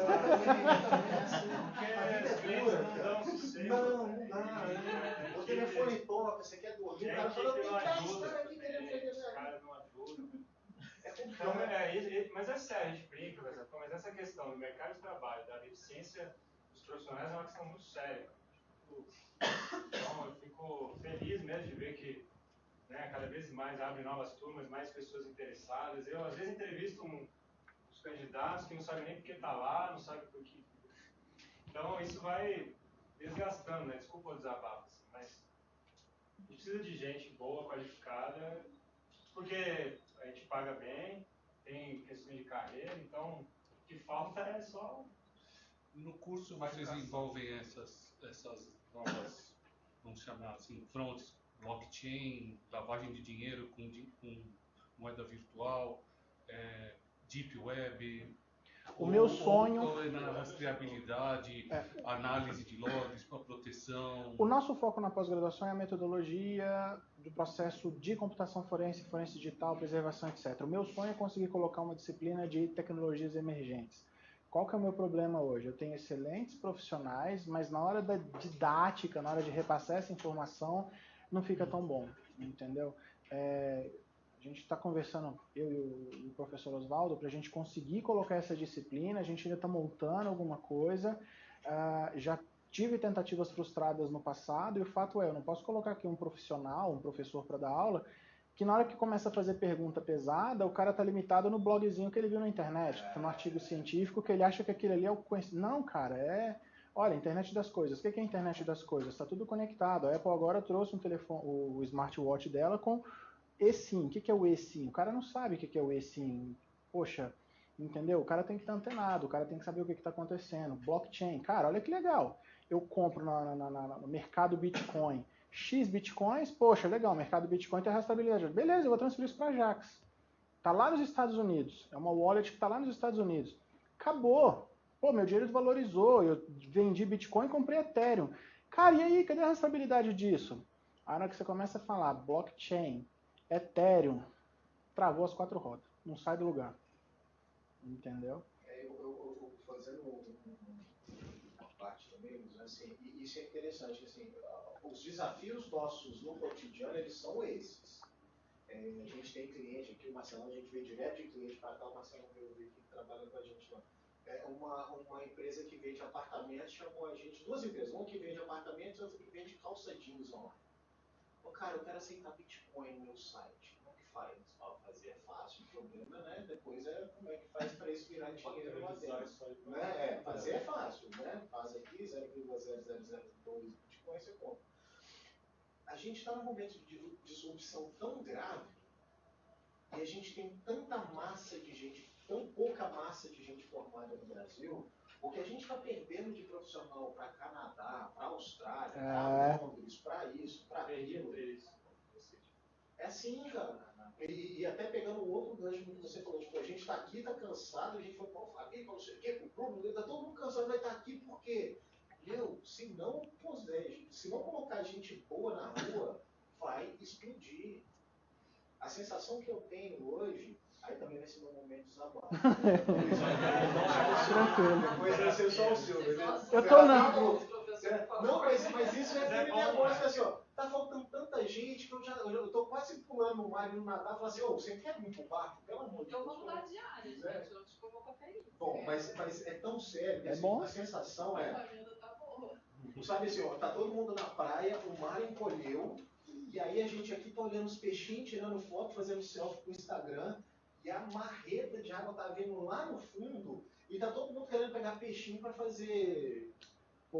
Porque as clientes não dão sossego. Não dá. O telefone toca, você quer dormir, o cara fala, eu tenho 10 caras aqui querendo Os fazer. caras não ajudam. Então, Mas é sério, a gente brinca, mas essa questão do mercado de trabalho, da deficiência dos profissionais é uma questão muito séria. Então, eu fico feliz mesmo de ver que, né, cada vez mais abre novas turmas, mais pessoas interessadas. Eu, às vezes, entrevisto os candidatos que não sabem nem por que está lá, não sabem por que. Então, isso vai desgastando, né? Desculpa o desabafo, assim, mas a gente precisa de gente boa, qualificada, porque a gente paga bem, tem questões de carreira, então o que falta é só... No curso vocês envolvem essas novas, vamos chamar assim, fronts, blockchain, lavagem de dinheiro com moeda virtual, deep web, O meu sonho... ou é na rastreabilidade, análise de logs para proteção. O nosso foco na pós-graduação é a metodologia do processo de computação forense, forense digital, preservação, etc. O meu sonho é conseguir colocar uma disciplina de tecnologias emergentes. Qual que é o meu problema hoje? Eu tenho excelentes profissionais, mas na hora da didática, na hora de repassar essa informação, não fica tão bom, entendeu? A gente está conversando, eu e o professor Oswaldo, para a gente conseguir colocar essa disciplina. A gente ainda está montando alguma coisa, já tive tentativas frustradas no passado, e o fato é, eu não posso colocar aqui um profissional, um professor para dar aula, que na hora que começa a fazer pergunta pesada, o cara está limitado no blogzinho que ele viu na internet, no artigo científico, que ele acha que aquilo ali é o conhecimento. Não, cara, olha, internet das coisas. O que é a internet das coisas? Está tudo conectado. A Apple agora trouxe um telefone, o smartwatch dela com eSIM. O que é o eSIM? O cara não sabe o que é o eSIM. Poxa, entendeu? O cara tem que estar antenado, o cara tem que saber o que está acontecendo. Blockchain, cara, olha que legal. Eu compro no mercado Bitcoin X Bitcoins, poxa, legal, mercado Bitcoin tem rastreabilidade. Beleza, eu vou transferir isso para a Jax. Está lá nos Estados Unidos. É uma wallet que está lá nos Estados Unidos. Acabou. Pô, meu dinheiro desvalorizou. Eu vendi Bitcoin e comprei Ethereum. Cara, e aí, cadê a rastreabilidade disso? A hora que você começa a falar blockchain, Ethereum, travou as 4 rodas. Não sai do lugar. Entendeu? Eu fazendo uma parte também, assim, e isso é interessante, assim, os desafios nossos no cotidiano, eles são esses. A gente tem cliente aqui, o Marcelão, a gente veio direto de cliente para cá, o Marcelão veio aqui que trabalha com a gente lá. Uma empresa que vende apartamentos chamou a gente, 2 empresas, uma que vende apartamentos e outra que vende calça jeans online. Cara, eu quero aceitar Bitcoin no meu site. Como é que faz? Fazer é fácil, o problema, né? Depois é como é que faz para isso virar dinheiro lá dentro. Fazer é fácil, né? Faz aqui 0,0002 Bitcoin, você compra. A gente está num momento de disrupção tão grave e a gente tem tanta massa de gente, tão pouca massa de gente formada no Brasil, o que a gente está perdendo de profissional para Canadá, para Austrália, para Londres, para isso, para aquilo. É assim, cara. E até pegando o outro gancho que você falou, tipo, a gente está aqui, está cansado, a gente foi para o Fabinho, para não sei o quê, para o Bruno, está todo mundo cansado, vai estar aqui porque, se não colocar gente boa na rua, vai explodir. A sensação que eu tenho hoje, aí também vai ser meu momento de desabafo. Tranquilo. Depois vai ser só o seu, beleza? Eu tô não. Não, mas isso é aquele negócio assim, ó. Tá faltando tanta gente que eu tô quase pulando no mar e no nadar e falar assim, você quer vir pro barco? Pelo amor de Deus. Eu vou mudar de área, gente. Eu te vou conferir. Bom, mas é tão sério que assim, bom? a sensação é. A agenda tá boa. Sabe assim, ó, tá todo mundo na praia, o mar encolheu, e aí a gente aqui tá olhando os peixinhos, tirando foto, fazendo selfie pro Instagram, e a marreta de água tá vindo lá no fundo, e tá todo mundo querendo pegar peixinho para fazer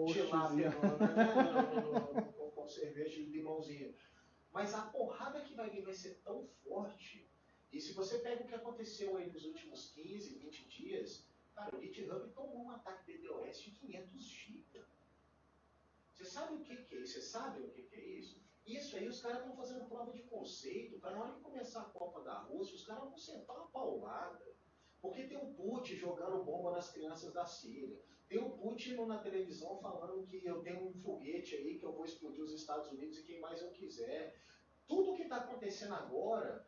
tilápia com cerveja e limãozinho. Mas a porrada que vai vir vai ser tão forte, e se você pega o que aconteceu aí nos últimos 15, 20 dias, cara, o GitHub tomou um ataque DDoS de 500 GB. Você sabe o que é isso? Você sabe o que é isso? Isso aí os caras estão fazendo prova de conceito, para na hora de começar a Copa da Rússia, os caras vão sentar uma paulada. Porque tem o Putin jogando bomba nas crianças da Síria. Tem o Putin na televisão falando que eu tenho um foguete aí que eu vou explodir os Estados Unidos e quem mais eu quiser. Tudo que está acontecendo agora,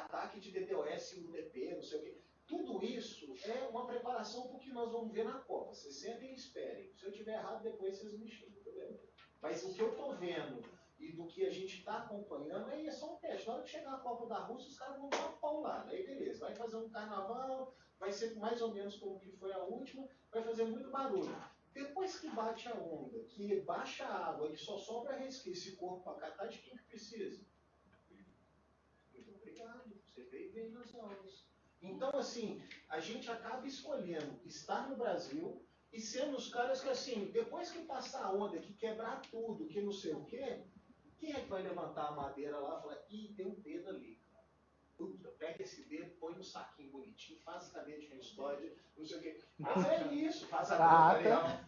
ataque de DDoS e UDP, não sei o quê, tudo isso é uma preparação para o que nós vamos ver na Copa. Vocês sentem e esperem. Se eu tiver errado, depois vocês me xingam, beleza? Mas o que eu estou vendo e do que a gente está acompanhando é só um teste. Na hora que chegar a Copa da Rússia, os caras vão dar uma paulada. Aí beleza, vai fazer um carnaval, vai ser mais ou menos como que foi a última, vai fazer muito barulho. Depois que bate a onda, que baixa a água e só sobra resquício esse corpo para catar, de quem que precisa? Muito obrigado, você veio bem nas aulas. Então, assim, a gente acaba escolhendo estar no Brasil e sendo os caras que, assim, depois que passar a onda, que quebrar tudo, que não sei o quê, quem é que vai levantar a madeira lá e falar, ih, tem um dedo ali, cara. Puta, pega esse dedo, põe no saquinho bonitinho, faz cadete de história, não sei o quê. Mas é isso, faz a material.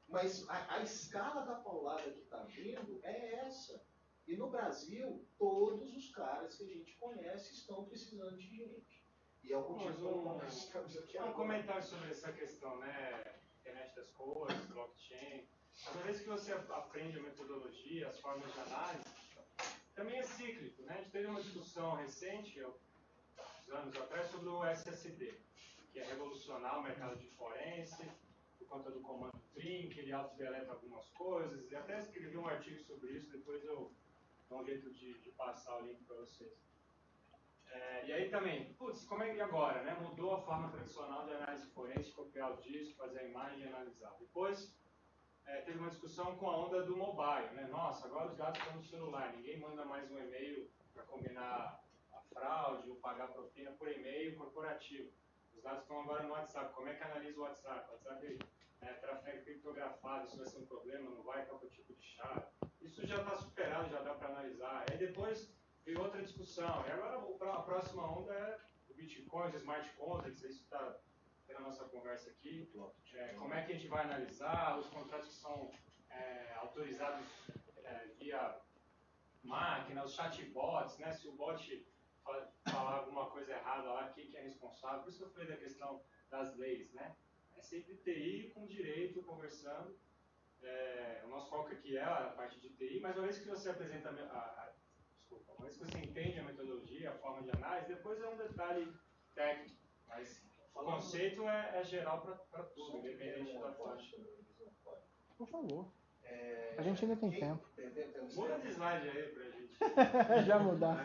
Mas a escala da paulada que está vindo é essa. E no Brasil, todos os caras que a gente conhece estão precisando de gente. E é o motivo que nós estamos aqui agora. Um comentário sobre essa questão, né? Internet das coisas, blockchain. Cada vez que você aprende a metodologia, as formas de análise, também é cíclico, né? A gente teve uma discussão recente, uns anos atrás, sobre o SSD, que é revolucionar o mercado de forense, por conta do comando trim, que ele autodeleta algumas coisas, e até escrevi um artigo sobre isso, depois eu dou um jeito de passar o link para vocês. E aí também, putz, como é que agora, né? Mudou a forma tradicional de análise forense, copiar o disco, fazer a imagem e analisar. Depois, teve uma discussão com a onda do mobile, né? Nossa, agora os dados estão no celular, ninguém manda mais um e-mail para combinar a fraude ou pagar propina por e-mail corporativo. Os dados estão agora no WhatsApp. Como é que analisa o WhatsApp? O WhatsApp trafego criptografado, isso vai ser um problema, não vai, qual é o tipo de chave? Isso já está superado, já dá para analisar. Aí depois veio outra discussão. E agora a próxima onda é o Bitcoin, os smart contracts, isso está na nossa conversa aqui. Como é que a gente vai analisar os contratos que são autorizados via máquina, os chatbots, né? Se o bot falar alguma coisa errada lá, quem que é responsável? Por isso que eu falei da questão das leis, né? É sempre TI com direito, conversando. O nosso foco aqui é a parte de TI, mas uma vez que você apresenta desculpa, uma vez que você entende a metodologia, a forma de análise, depois é um detalhe técnico, mas o conceito é geral para tudo, independente da faixa. Por favor. A gente ainda tem tempo. Muda de slide aí pra gente. Já mudar.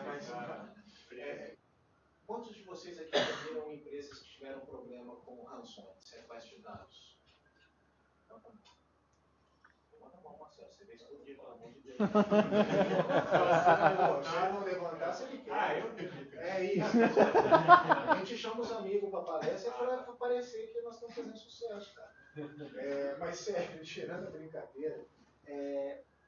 Quantos de vocês aqui já viram empresas que tiveram problema com ransomware, sequestro de dados? Levanta a mão, Marcelo, você vê explodir, pelo amor de Deus. Se não levantar, você me quer. Eu acredito. É isso. A gente chama os amigos para palestra para parecer que nós estamos fazendo sucesso, cara. Mas sério, tirando a brincadeira,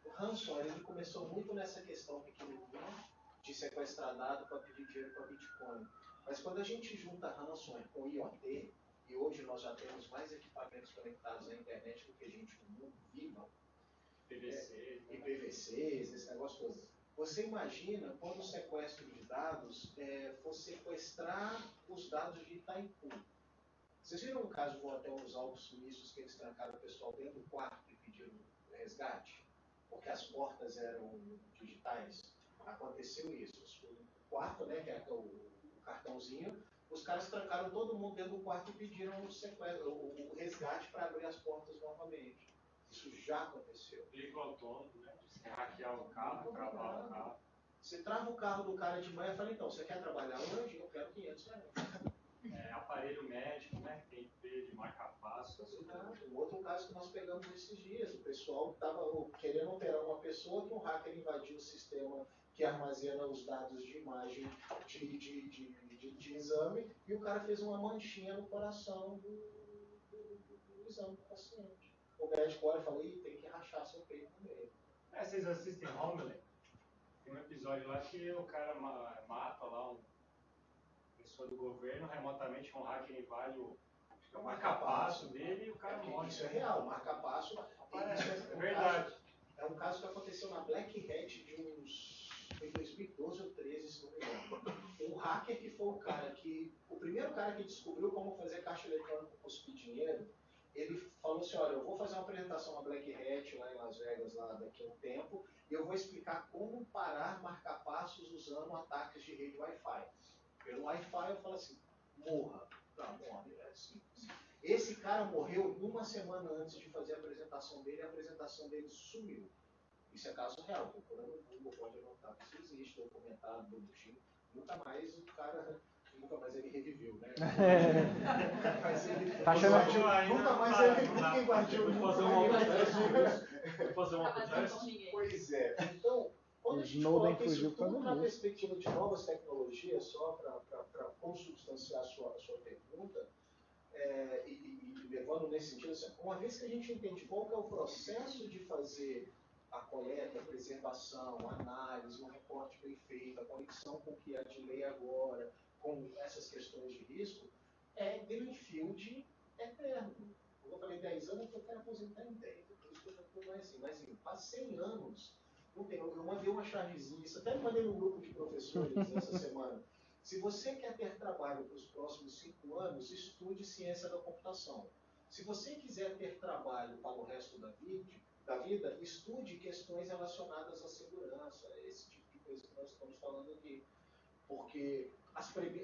o ransomware ele começou muito nessa questão pequenininha de sequestrar dado para pedir dinheiro para Bitcoin. Mas quando a gente junta ransomware com IoT, e hoje nós já temos mais equipamentos conectados à internet do que a gente no mundo viva, e PVCs, esse negócio todo. Você imagina quando o sequestro de dados for sequestrar os dados de Itaipu. Vocês viram o caso do hotel nos Alpes Suíços que eles trancaram o pessoal dentro do quarto e pediram resgate? Porque as portas eram digitais. Aconteceu isso. O quarto, né, que é o cartãozinho, os caras trancaram todo mundo dentro do quarto e pediram o resgate para abrir as portas novamente. Isso já aconteceu. Veículo autônomo, né? Você hackear o carro, travar o carro. Você trava o carro do cara de manhã e fala, então, você quer trabalhar hoje? Eu quero 500 reais. Aparelho médico, né? Tem IP de marca-passo. Um outro caso que nós pegamos esses dias, o pessoal estava querendo operar uma pessoa que um hacker invadiu o sistema que armazena os dados de imagem de exame e o cara fez uma manchinha no coração do exame do paciente. O médico olha e fala, tem que rachar seu peito no meio. Vocês assistem Homeland? Tem um episódio lá que o cara mata lá uma pessoa do governo, remotamente um hacker invade o marca-passo dele e o cara morre. Isso é real, marca-passo. É verdade. É um caso que aconteceu na Black Hat de foi 2012 ou 13, se não me engano. Um hacker que foi o primeiro cara que descobriu como fazer caixa eletrônica para cuspir dinheiro, ele falou assim, olha, eu vou fazer uma apresentação na Black Hat lá em Las Vegas lá daqui a um tempo, e eu vou explicar como parar marca-passos usando ataques de rede Wi-Fi. Pelo Wi-Fi eu falo assim, morra. Não, morre, é simples. Esse cara morreu uma semana antes de fazer a apresentação dele, e a apresentação dele sumiu. Isso é caso real, procurando no Google, pode anotar que isso existe, documentado, bonitinho. Nunca mais ele reviveu, né? Mas ele, tá achando... nunca mais ele invadiu. Vou fazer uma teste. Pois é. Então, quando a gente coloca isso tudo na perspectiva de novas tecnologias, só para consubstanciar a sua pergunta, e levando nesse sentido, assim, uma vez que a gente entende qual que é o processo de fazer a coleta, a preservação, a análise, um reporte bem feito, a conexão com o que há de lei agora, com essas questões de risco, é greenfield eterno. Como eu falei 10 anos, eu quero aposentar em 10. Por isso que eu já estou mais assim. Mas faz 100 anos, não tem, eu mandei uma chavezinha, isso até mandei no grupo de professores essa semana. Se você quer ter trabalho para os próximos 5 anos, estude ciência da computação. Se você quiser ter trabalho para o resto da vida, estude questões relacionadas à segurança, esse tipo de coisa que nós estamos falando aqui. Porque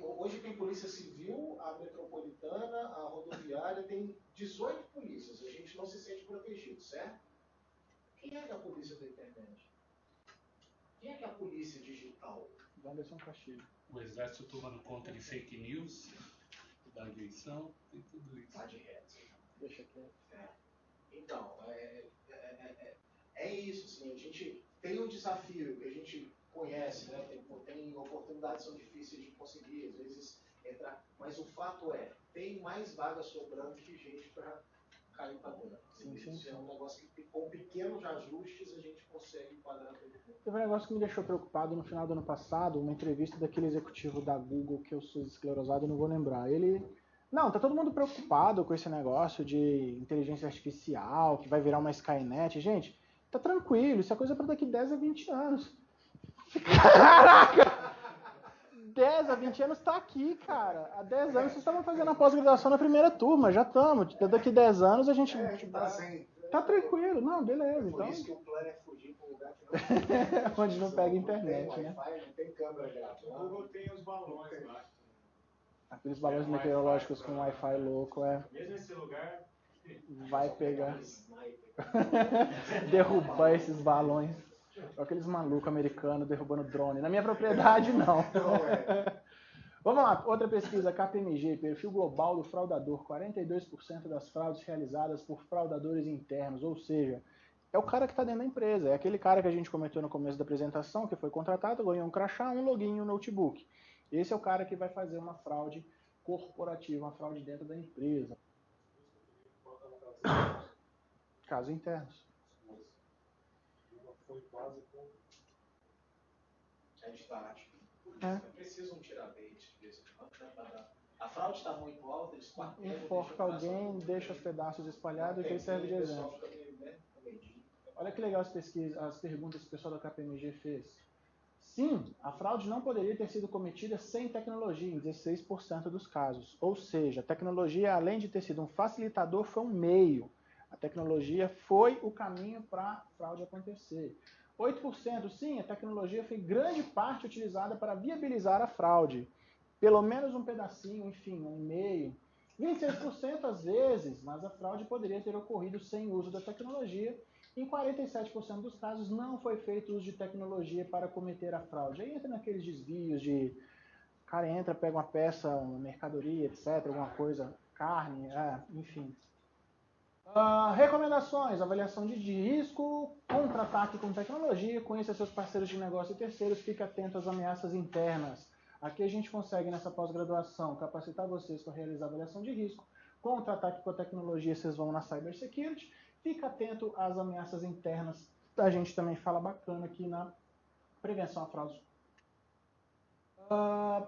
hoje tem polícia civil, a metropolitana, a rodoviária, tem 18 polícias, a gente não se sente protegido, certo? Quem é que é a polícia da internet? Quem é que é a polícia digital? Wanderson Castilho. O exército tomando conta de fake news, da eleição, tem tudo isso. Tá de reto. Deixa aqui. Então, é isso, assim, a gente tem um desafio que a gente conhece, né? Tem oportunidades que são difíceis de conseguir, às vezes entrar, mas o fato tem mais vagas sobrando que gente para cair para dentro. Isso é um negócio que com pequenos ajustes a gente consegue enquadrar todo mundo. Teve um negócio que me deixou preocupado no final do ano passado, uma entrevista daquele executivo da Google, que eu sou esclerosado e não vou lembrar. Não, tá todo mundo preocupado com esse negócio de inteligência artificial, que vai virar uma Skynet. Gente, tá tranquilo, isso é coisa para daqui 10 a 20 anos. Caraca! 10 a 20 anos tá aqui, cara. Há 10 anos vocês estavam fazendo a pós-graduação na primeira turma, já estamos. Daqui 10 anos a gente... Tá tranquilo, não, beleza. Por então... isso que o plano é fugir para um lugar que onde não pega internet, não tem né? Wi-Fi, não tem câmera grátis. O Google tem os balões lá. Aqueles balões meteorológicos com Wi-Fi louco, Mesmo esse lugar... vai pegar. Derrubar esses balões. Aqueles malucos americanos derrubando drone. Na minha propriedade, não. Vamos lá, outra pesquisa, KPMG, perfil global do fraudador. 42% das fraudes realizadas por fraudadores internos, ou seja, é o cara que está dentro da empresa. É aquele cara que a gente comentou no começo da apresentação, que foi contratado, ganhou um crachá, um login e um notebook. Esse é o cara que vai fazer uma fraude corporativa, uma fraude dentro da empresa. Casos internos. Foi quase com... É de tática. Não precisam tirar bait desse tipo. A fraude está muito alta, eles enforca alguém, deixa os pedaços espalhados e serve de exemplo. Olha que legal as perguntas que o pessoal da KPMG fez. Sim, a fraude não poderia ter sido cometida sem tecnologia, em 16% dos casos. Ou seja, a tecnologia, além de ter sido um facilitador, foi um meio. A tecnologia foi o caminho para a fraude acontecer. 8%, sim, a tecnologia foi grande parte utilizada para viabilizar a fraude. Pelo menos um pedacinho, enfim, um e-mail. 26% às vezes, mas a fraude poderia ter ocorrido sem uso da tecnologia. Em 47% dos casos não foi feito uso de tecnologia para cometer a fraude. Aí entra naqueles desvios de... O cara entra, pega uma peça, uma mercadoria, etc., alguma coisa, carne, enfim. Recomendações, avaliação de risco, contra-ataque com tecnologia, conheça seus parceiros de negócio e terceiros, fique atento às ameaças internas. Aqui a gente consegue, nessa pós-graduação, capacitar vocês para realizar avaliação de risco, contra-ataque com a tecnologia, vocês vão na cybersecurity, fica atento às ameaças internas, a gente também fala bacana aqui na prevenção à fraude.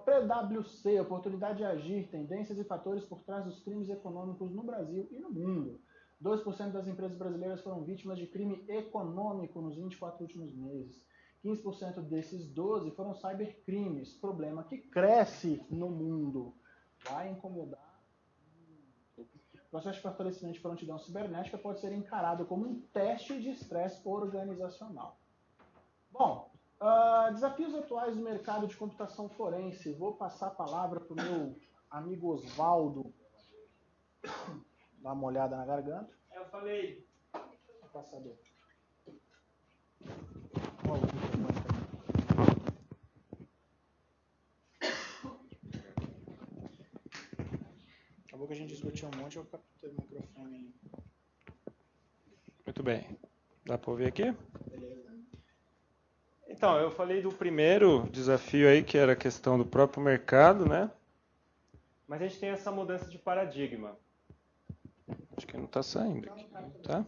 PwC, oportunidade de agir, tendências e fatores por trás dos crimes econômicos no Brasil e no mundo. 2% das empresas brasileiras foram vítimas de crime econômico nos 24 últimos meses. 15% desses 12 foram cybercrimes, problema que cresce no mundo. Vai incomodar. O processo de fortalecimento de prontidão cibernética pode ser encarado como um teste de estresse organizacional. Bom, desafios atuais do mercado de computação forense. Vou passar a palavra para o meu amigo Osvaldo. Dá uma olhada na garganta. Eu falei. Passador. Acabou que a gente discutiu um monte, eu captei o microfone aí. Muito bem. Dá para ouvir aqui? Beleza. Então, eu falei do primeiro desafio aí, que era a questão do próprio mercado, né? Mas a gente tem essa mudança de paradigma. Acho que não está saindo aqui, tá?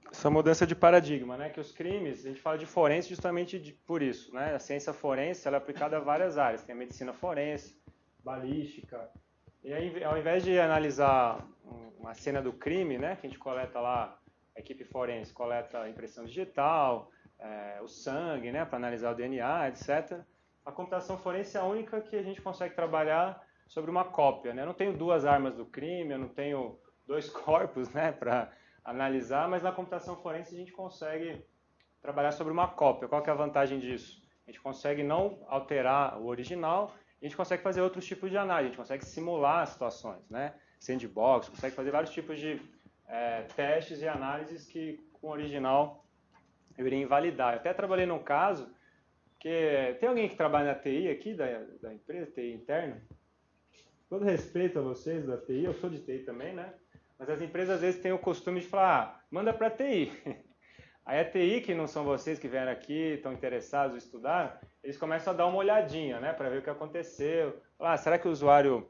Essa mudança de paradigma, né? Que os crimes, a gente fala de forense justamente por isso, né? A ciência forense, ela é aplicada a várias áreas. Tem a medicina forense, balística. E aí, ao invés de analisar uma cena do crime, né? Que a gente coleta lá, a equipe forense coleta a impressão digital, o sangue, né? Para analisar o DNA, etc. A computação forense é a única que a gente consegue trabalhar sobre uma cópia, né? Eu não tenho duas armas do crime, eu não tenho dois corpos, né? Para analisar, mas na computação forense a gente consegue trabalhar sobre uma cópia. Qual que é a vantagem disso? A gente consegue não alterar o original, a gente consegue fazer outros tipos de análise, a gente consegue simular situações, né? Sandbox, consegue fazer vários tipos de testes e análises que com o original eu iria invalidar. Eu até trabalhei num caso que tem alguém que trabalha na TI aqui, da empresa, TI interna? Todo respeito a vocês da TI, eu sou de TI também, né? Mas as empresas às vezes têm o costume de falar, manda para a TI. Aí a TI, que não são vocês que vieram aqui, estão interessados em estudar, eles começam a dar uma olhadinha, né, para ver o que aconteceu. Será que o usuário,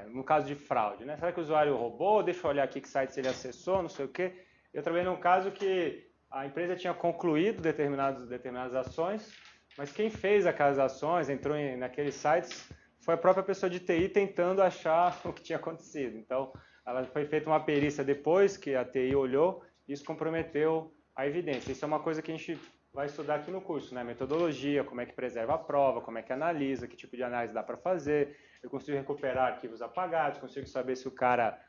no caso de fraude, né, será que o usuário roubou? Deixa eu olhar aqui que site ele acessou, não sei o quê. Eu trabalhei num caso que a empresa tinha concluído determinadas ações, mas quem fez aquelas ações, entrou naqueles sites, foi a própria pessoa de TI tentando achar o que tinha acontecido. Então, ela foi feita uma perícia depois que a TI olhou, e isso comprometeu a evidência. Isso é uma coisa que a gente vai estudar aqui no curso, né? Metodologia, como é que preserva a prova, como é que analisa, que tipo de análise dá para fazer. Eu consigo recuperar arquivos apagados, consigo saber se o cara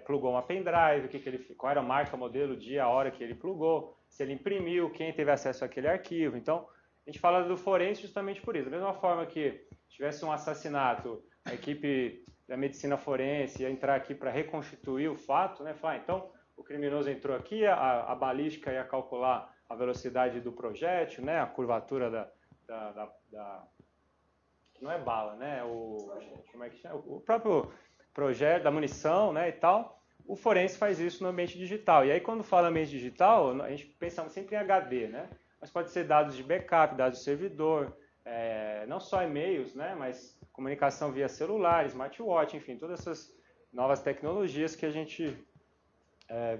plugou uma pendrive, qual era a marca, modelo, dia, a hora que ele plugou, se ele imprimiu, quem teve acesso àquele arquivo. Então, a gente fala do forense justamente por isso. Da mesma forma que tivesse um assassinato, a equipe da medicina forense ia entrar aqui para reconstituir o fato, né? Falar, então, o criminoso entrou aqui, a balística ia calcular a velocidade do projétil, né? A curvatura não é bala, né? Como é que chama? O próprio projétil, da munição, né? E tal. O forense faz isso no ambiente digital. E aí, quando fala ambiente digital, a gente pensa sempre em HD, né? Mas pode ser dados de backup, dados de servidor, não só e-mails, né? Mas comunicação via celular, smartwatch, enfim, todas essas novas tecnologias que a gente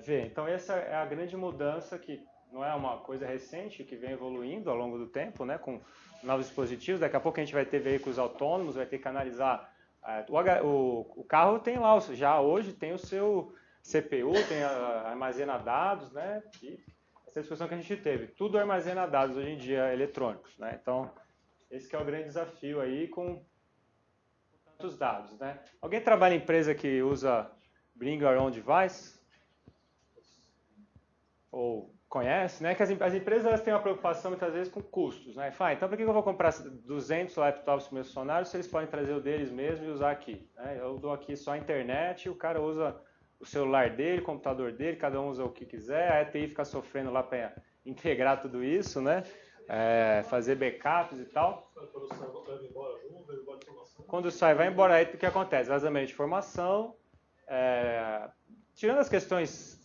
vê. Então, essa é a grande mudança, que não é uma coisa recente, que vem evoluindo ao longo do tempo, né, com novos dispositivos. Daqui a pouco a gente vai ter veículos autônomos, vai ter que analisar. O carro tem lá, já hoje tem o seu CPU, tem armazena dados, né, e essa discussão que a gente teve. Tudo armazena dados hoje em dia eletrônicos, né, então esse que é o grande desafio aí com tantos dados, né. Alguém trabalha em empresa que usa Bring Your Own Device? Ou conhece, né? Que as empresas elas têm uma preocupação muitas vezes com custos, né? Fala, então por que eu vou comprar 200 laptops para os meus funcionários se eles podem trazer o deles mesmo e usar aqui? Né? Eu dou aqui só a internet e o cara usa o celular dele, o computador dele, cada um usa o que quiser, a ETI fica sofrendo lá para integrar tudo isso, né? Fazer backups e tal. Quando sai, vai embora. Aí o que acontece? Vazamento de informação, tirando as questões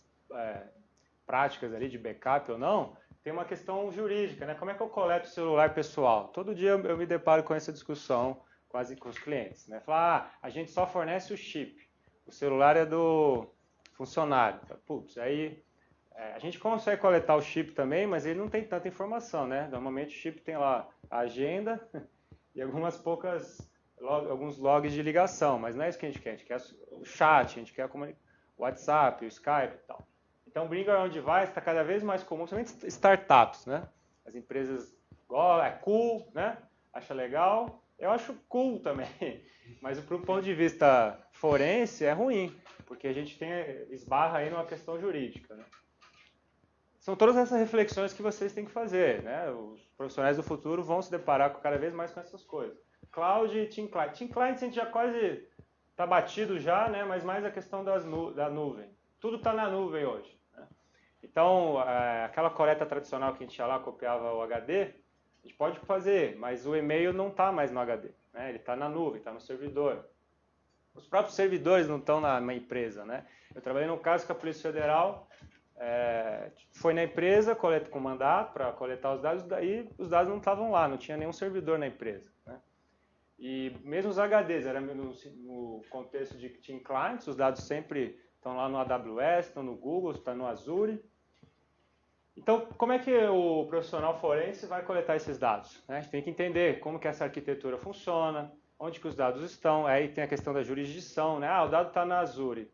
práticas ali de backup ou não, tem uma questão jurídica, né? Como é que eu coleto o celular pessoal? Todo dia eu me deparo com essa discussão quase com os clientes, né? Falar, a gente só fornece o chip, o celular é do funcionário. Putz, aí a gente consegue coletar o chip também, mas ele não tem tanta informação, né? Normalmente o chip tem lá a agenda e alguns logs de ligação, mas não é isso que a gente quer o chat, a gente quer WhatsApp, o Skype e tal. Então, Bring Your Own Device está cada vez mais comum, principalmente startups, né? As empresas é cool, né? Acha legal. Eu acho cool também, mas do ponto de vista forense é ruim, porque a gente esbarra aí numa questão jurídica, né? São todas essas reflexões que vocês têm que fazer, né? Os profissionais do futuro vão se deparar cada vez mais com essas coisas. Cloud e Team Client. Team Client a gente já quase está batido já, né? Mas mais a questão da nuvem. Tudo está na nuvem hoje, né? Então, aquela coleta tradicional que a gente ia lá, copiava o HD, a gente pode fazer, mas o e-mail não está mais no HD, né? Ele está na nuvem, está no servidor. Os próprios servidores não estão na empresa, né? Eu trabalhei num caso que a Polícia Federal foi na empresa com mandato para coletar os dados, daí os dados não estavam lá, não tinha nenhum servidor na empresa, né? E mesmo os HDs, era no contexto de Team Clients, os dados sempre estão lá no AWS, estão no Google, estão no Azure. Então, como é que o profissional forense vai coletar esses dados, né? A gente tem que entender como que essa arquitetura funciona, onde que os dados estão, aí tem a questão da jurisdição, né? O dado está na Azure,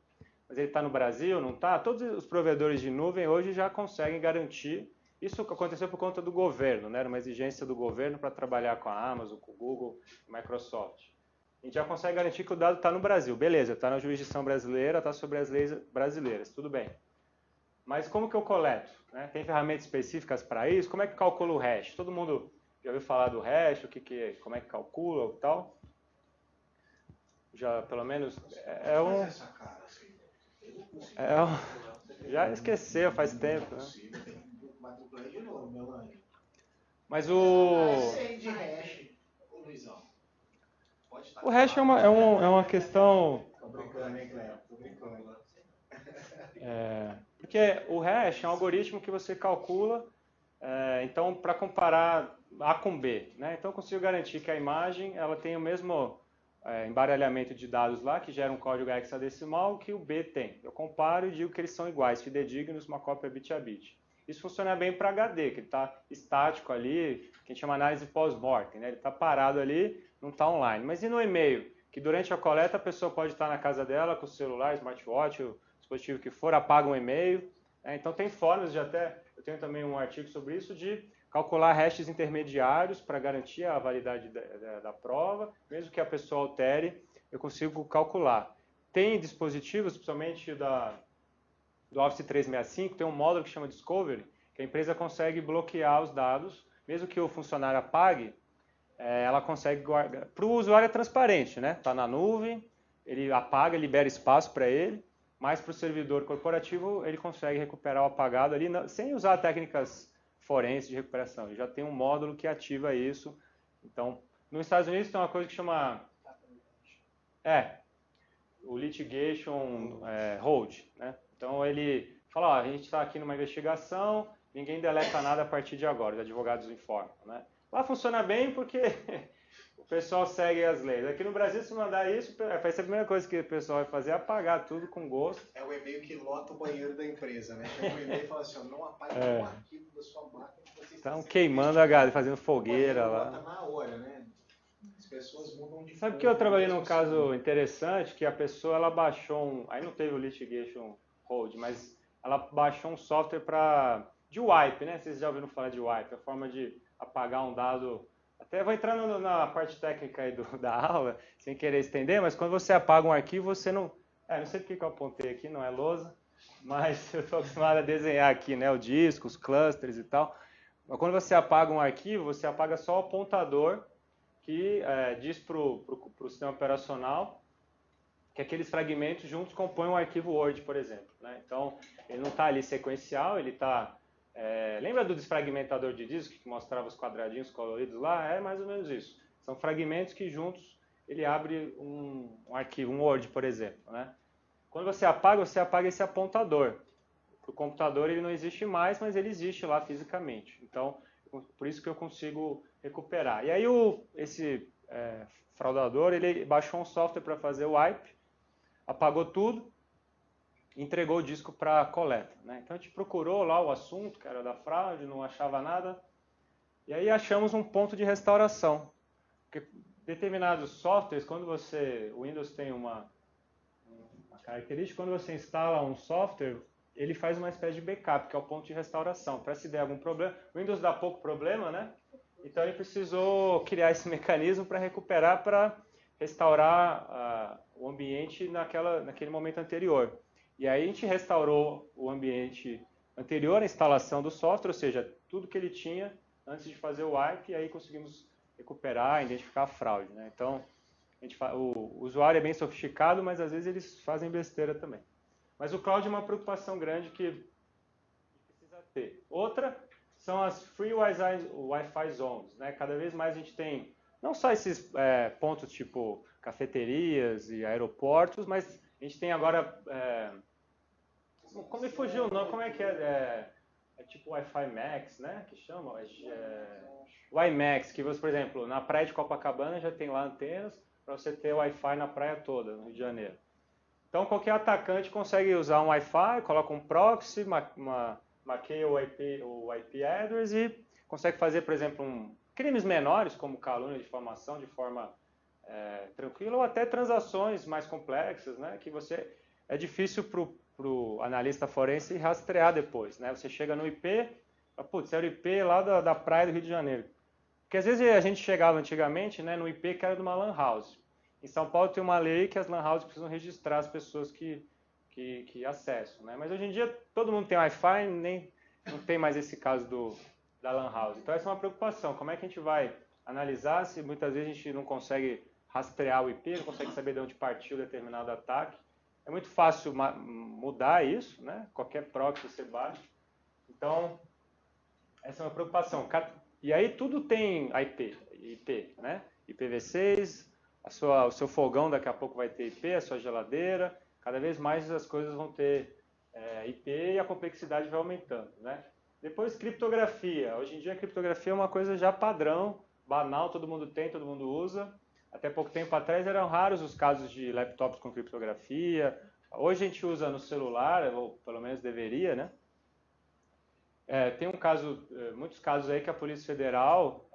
mas ele está no Brasil, não está? Todos os provedores de nuvem hoje já conseguem garantir. Isso aconteceu por conta do governo, né? Era uma exigência do governo para trabalhar com a Amazon, com o Google, Microsoft. A gente já consegue garantir que o dado está no Brasil. Beleza, está na jurisdição brasileira, está sobre as leis brasileiras, tudo bem. Mas como que eu coleto, né? Tem ferramentas específicas para isso? Como é que calcula o hash? Todo mundo já ouviu falar do hash, como é que calcula e tal? Já, pelo menos, já esqueceu, faz tempo, né? Mas o hash é uma questão... Porque o hash é um algoritmo que você calcula, então, para comparar A com B, né? Então, eu consigo garantir que a imagem ela tem o mesmo embaralhamento de dados lá, que gera um código hexadecimal, que o B tem. Eu comparo e digo que eles são iguais, fidedignos, uma cópia bit a bit. Isso funciona bem para HD, que ele está estático ali, que a gente chama análise pós-mortem, né? Ele está parado ali, não está online. Mas e no e-mail? Que durante a coleta a pessoa pode estar na casa dela com o celular, smartwatch, o dispositivo que for, apaga um e-mail. Então tem formas de eu tenho também um artigo sobre isso, de calcular hashes intermediários para garantir a validade da prova, mesmo que a pessoa altere, eu consigo calcular. Tem dispositivos, principalmente do Office 365, tem um módulo que chama Discovery, que a empresa consegue bloquear os dados, mesmo que o funcionário apague, ela consegue guardar. Para o usuário é transparente, né? Está na nuvem, ele apaga, libera espaço para ele, mas para o servidor corporativo ele consegue recuperar o apagado ali, sem usar técnicas forense de recuperação. Ele já tem um módulo que ativa isso. Então, nos Estados Unidos tem uma coisa que chama o litigation hold, né? Então ele fala, a gente está aqui numa investigação, ninguém deleta nada a partir de agora, os advogados informam, né? Lá funciona bem porque o pessoal segue as leis. Aqui no Brasil, se mandar isso, vai ser a primeira coisa que o pessoal vai fazer, é apagar tudo com gosto. É o e-mail que lota o banheiro da empresa, né? Chega um e-mail e fala assim, não apague nenhum arquivo da sua máquina. Estão queimando a galera, fazendo fogueira lá. Lota na hora, né? As pessoas mudam de... Sabe que eu trabalhei num caso interessante, que a pessoa, ela baixou aí não teve o litigation hold, mas ela baixou um software de wipe, né? Vocês já ouviram falar de wipe, a forma de apagar um dado. Até vou entrar na parte técnica aí da aula, sem querer estender, mas quando você apaga um arquivo, você não... não sei porque que eu apontei aqui, não é lousa, mas eu estou acostumado a desenhar aqui, né? O disco, os clusters e tal. Mas quando você apaga um arquivo, você apaga só o apontador que diz para o sistema operacional que aqueles fragmentos juntos compõem um arquivo Word, por exemplo, né? Então, ele não está ali sequencial, ele está... lembra do desfragmentador de disco que mostrava os quadradinhos coloridos lá? É mais ou menos isso. São fragmentos que juntos ele abre um arquivo, um Word, por exemplo, né? Quando você apaga esse apontador. Para o computador ele não existe mais, mas ele existe lá fisicamente. Então, por isso que eu consigo recuperar. E aí esse fraudador, ele baixou um software para fazer o wipe, apagou tudo, entregou o disco para coleta, né? Então a gente procurou lá o assunto, que era da fraude, não achava nada, e aí achamos um ponto de restauração. Porque determinados softwares, quando o Windows tem uma característica, quando você instala um software, ele faz uma espécie de backup, que é o ponto de restauração. Para se der algum problema, o Windows dá pouco problema, né? Então ele precisou criar esse mecanismo para recuperar, para restaurar o ambiente naquele momento anterior. E aí a gente restaurou o ambiente anterior à instalação do software, ou seja, tudo que ele tinha antes de fazer o wipe, e aí conseguimos recuperar, identificar a fraude, né? Então, o usuário é bem sofisticado, mas às vezes eles fazem besteira também. Mas o cloud é uma preocupação grande que precisa ter. Outra são as Free Wi-Fi Zones, né? Cada vez mais a gente tem, não só esses pontos tipo cafeterias e aeroportos, mas a gente tem agora, como me fugiu o nome, como é que é tipo Wi-Fi Max, né? Que chama? WiMax, que você, por exemplo, na praia de Copacabana já tem lá antenas para você ter Wi-Fi na praia toda, no Rio de Janeiro. Então qualquer atacante consegue usar um Wi-Fi, coloca um proxy, maqueia o IP address e consegue fazer, por exemplo, crimes menores, como calúnia, difamação, de forma tranquila, ou até transações mais complexas, né? Que é difícil para o analista forense rastrear depois, né? Você chega no IP, putz, era o IP lá da praia do Rio de Janeiro. Porque às vezes a gente chegava antigamente, né, no IP que era de uma lan house. Em São Paulo tem uma lei que as lan houses precisam registrar as pessoas que acessam, né? Mas hoje em dia todo mundo tem Wi-Fi, não tem mais esse caso da lan house. Então essa é uma preocupação. Como é que a gente vai analisar se muitas vezes a gente não consegue rastrear o IP, não consegue saber de onde partiu determinado ataque? É muito fácil mudar isso, né? Qualquer proxy você baixa. Então essa é uma preocupação. E aí tudo tem IP, né? IPv6, o seu fogão daqui a pouco vai ter IP, a sua geladeira. Cada vez mais as coisas vão ter IP e a complexidade vai aumentando, né? Depois, criptografia. Hoje em dia a criptografia é uma coisa já padrão, banal, todo mundo tem, todo mundo usa. Até pouco tempo atrás eram raros os casos de laptops com criptografia. Hoje a gente usa no celular, ou pelo menos deveria, né? Tem muitos casos aí que a Polícia Federal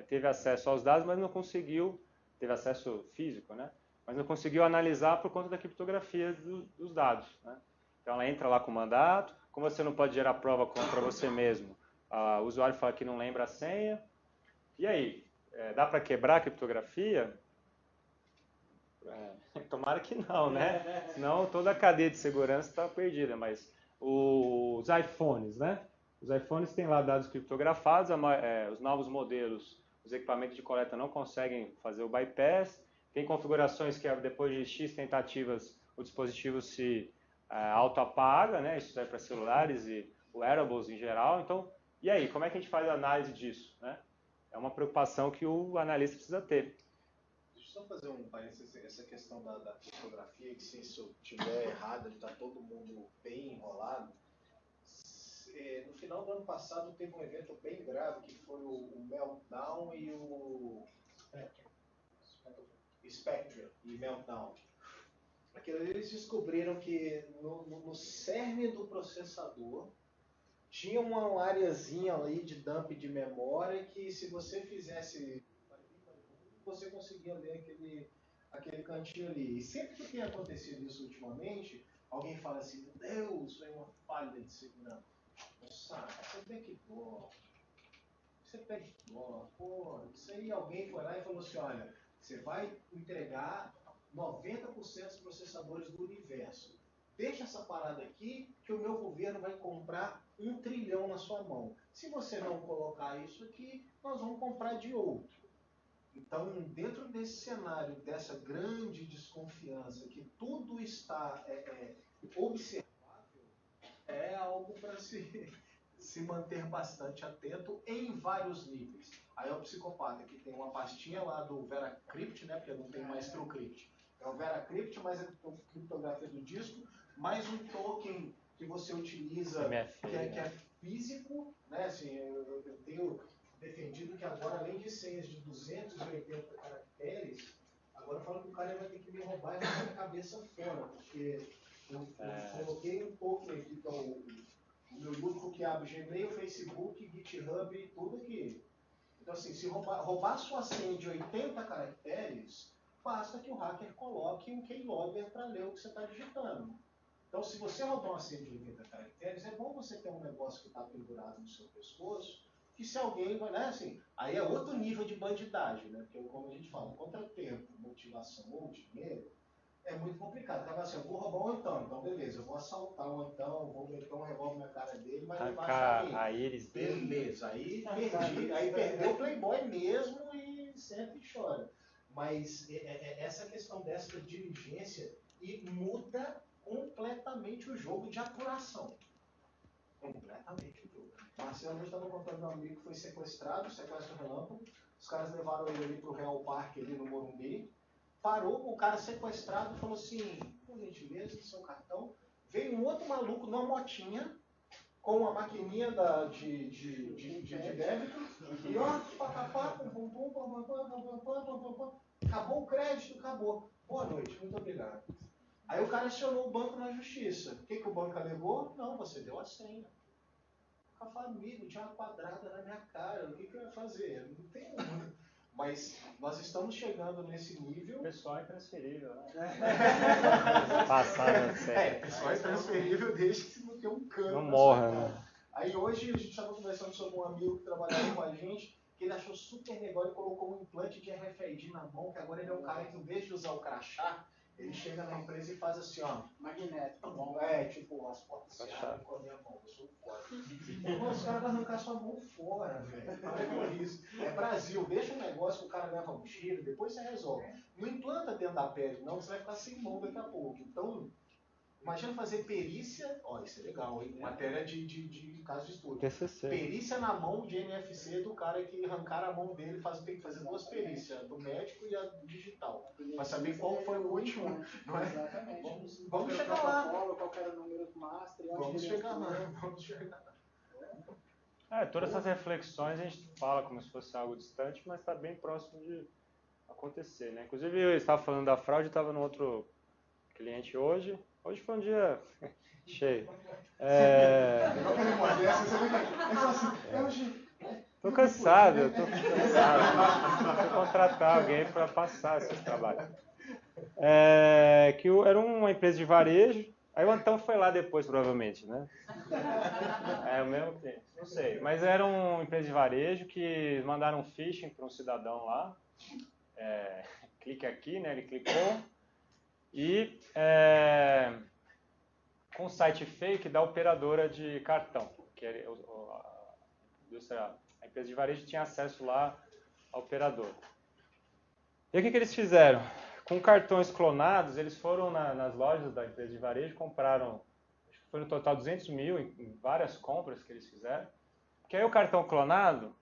teve acesso aos dados, mas não conseguiu, teve acesso físico, né? Mas não conseguiu analisar por conta da criptografia dos dados, né? Então ela entra lá com o mandato, como você não pode gerar prova contra você mesmo, o usuário fala que não lembra a senha, e aí, dá para quebrar a criptografia? Tomara que não, né? Senão toda a cadeia de segurança está perdida, mas os iPhones, né? Os iPhones têm lá dados criptografados, os novos modelos, os equipamentos de coleta não conseguem fazer o bypass, tem configurações que depois de X tentativas o dispositivo se autoapaga, né? Isso serve para celulares e wearables em geral. Então, e aí, como é que a gente faz a análise disso, né? É uma preocupação que o analista precisa ter. Deixa eu só fazer um parênteses, essa questão da criptografia, que se eu estiver errado, está todo mundo bem enrolado. No final do ano passado teve um evento bem grave, que foi o Meltdown e o Spectre e Meltdown. Eles descobriram que no cerne do processador tinha uma areazinha ali de dump de memória que, se você fizesse, você conseguia ler aquele cantinho ali. E sempre que tem acontecido isso ultimamente, alguém fala assim: meu Deus, isso é uma falha de segurança. Nossa, você backdoor. Você backdoor. Pô, isso aí alguém foi lá e falou assim: olha, você vai entregar 90% dos processadores do universo. Deixa essa parada aqui que o meu governo vai comprar 1 trilhão na sua mão. Se você não colocar isso aqui, nós vamos comprar de outro. Então, dentro desse cenário, dessa grande desconfiança, que tudo está observável, é algo para se manter bastante atento em vários níveis. Aí é o psicopata que tem uma pastinha lá do VeraCrypt, né, porque não tem mais TrueCrypt. É o VeraCrypt, mais a criptografia do disco, mais um token que você utiliza, que é físico, né? Assim, eu tenho defendido que agora, além de senhas de 280 caracteres, agora falam que o cara vai ter que me roubar e botar a cabeça fora, porque eu coloquei um token aqui, que é o meu grupo que abre Gmail, Facebook, GitHub e tudo aqui. Então, assim, se roubar sua senha de 80 caracteres, basta que o hacker coloque um keylogger para ler o que você está digitando. Então, se você roubar uma senha de 80 caracteres, é bom você ter um negócio que está pendurado no seu pescoço, que se alguém vai, né, assim, aí é outro nível de bandidagem, né? Porque, como a gente fala, contratempo, motivação ou dinheiro, é muito complicado. Então, assim, eu vou roubar um então beleza, eu vou assaltar um vou meter um revólver na cara dele, mas Arrancar a íris dele. beleza, aí perdi, aí perdeu o Playboy mesmo e sempre chora. Mas essa questão dessa diligência e muda completamente o jogo de apuração. Completamente o jogo. Marcelo estava contando um amigo que foi sequestrado, sequestro relâmpago. Os caras levaram ele ali para o Real Parque, ali no Morumbi. Parou, o cara sequestrado falou assim, por gentileza, seu cartão. Veio um outro maluco numa motinha, com uma maquininha de débito, e ó, acabou o crédito, acabou. Boa noite, muito obrigado. Aí o cara acionou o banco na justiça. O que o banco alegou? Não, você deu a senha. O cara falou, amigo, tinha uma quadrada na minha cara, o que eu ia fazer? Não tem uma. Mas nós estamos chegando nesse nível. O pessoal é transferível, né? Passar, não sei. O pessoal é transferível desde que não tenha um cano. Não morra, né? Aí hoje a gente estava conversando sobre um amigo que trabalhava com a gente, que ele achou super legal, ele colocou um implante de RFID na mão, que agora ele é um cara que, em vez de usar o crachá, ele chega na empresa e faz assim, ó. Magnético. Tipo, as portas se abrem com a minha mão, eu sou foda. Os caras vão arrancar sua mão fora, velho. Para com isso. É Brasil, deixa um negócio que o cara leva um tiro, depois você resolve. Não implanta dentro da pele, não, você vai ficar sem mão daqui a pouco. Então, imagina fazer perícia, ó, isso é legal, hein? Matéria de caso de estudo. TCC. Perícia na mão de NFC do cara que arrancaram a mão dele, tem que fazer duas perícias, do médico e a digital, para saber qual foi o último, não é? Exatamente. Vamos chegar lá. Qual era o número do master, Vamos chegar lá, vamos chegar lá. Todas essas reflexões a gente fala como se fosse algo distante, mas está bem próximo de acontecer, né? Inclusive eu estava falando da fraude, estava no outro cliente hoje. Hoje foi um dia cheio. Tô cansado, eu tô cansado. Vou contratar alguém para passar esses trabalhos. Era uma empresa de varejo. Aí o Antão foi lá depois, provavelmente, né? É o mesmo cliente, não sei. Mas era uma empresa de varejo que mandaram um phishing para um cidadão lá. Clique aqui, né? Ele clicou. E com um site fake da operadora de cartão, que era a empresa de varejo tinha acesso lá ao operador. E o que eles fizeram? Com cartões clonados, eles foram nas lojas da empresa de varejo, compraram, acho que foi no total 200 mil em várias compras que eles fizeram, porque aí o cartão clonado,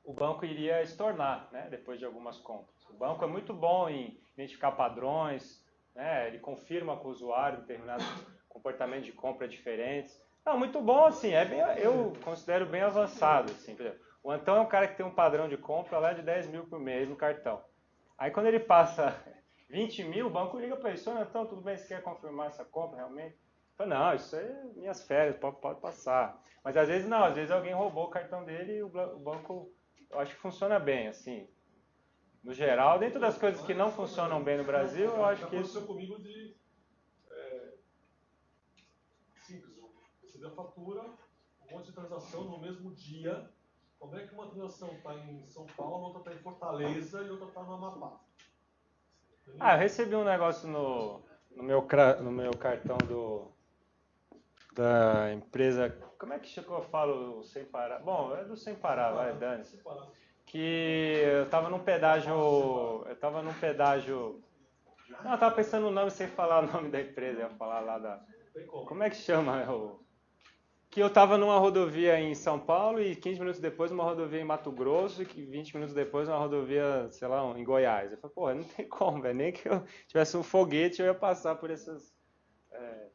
o banco iria estornar, né, depois de algumas compras. O banco é muito bom em identificar padrões, né, ele confirma com o usuário determinados comportamentos de compra diferentes. Não, muito bom, assim, eu considero bem avançado. Assim, por exemplo, o Antão é um cara que tem um padrão de compra lá de 10 mil por mês no cartão. Aí quando ele passa 20 mil, o banco liga para ele, senhor Antão, tudo bem, você quer confirmar essa compra realmente? Eu falo, não, isso é minhas férias, pode passar. Mas às vezes não, às vezes alguém roubou o cartão dele e o banco, eu acho que funciona bem, assim. No geral, dentro das coisas que não funcionam bem no Brasil, eu acho que isso... aconteceu comigo de... simples, eu recebi a fatura, um monte de transação no mesmo dia. Como é que uma transação está em São Paulo, outra está em Fortaleza e outra está no Amapá? Eu recebi um negócio no meu cartão da empresa... Como é que eu falo sem parar? Bom, é do sem parar, vai, dane-se. Que eu estava num pedágio... Não, eu estava pensando no nome sem falar o nome da empresa, eu ia falar lá da... Como é que chama? Que eu estava numa rodovia em São Paulo e 15 minutos depois uma rodovia em Mato Grosso e 20 minutos depois uma rodovia, sei lá, em Goiás. Eu falei, porra, não tem como, velho. Nem que eu tivesse um foguete eu ia passar por esses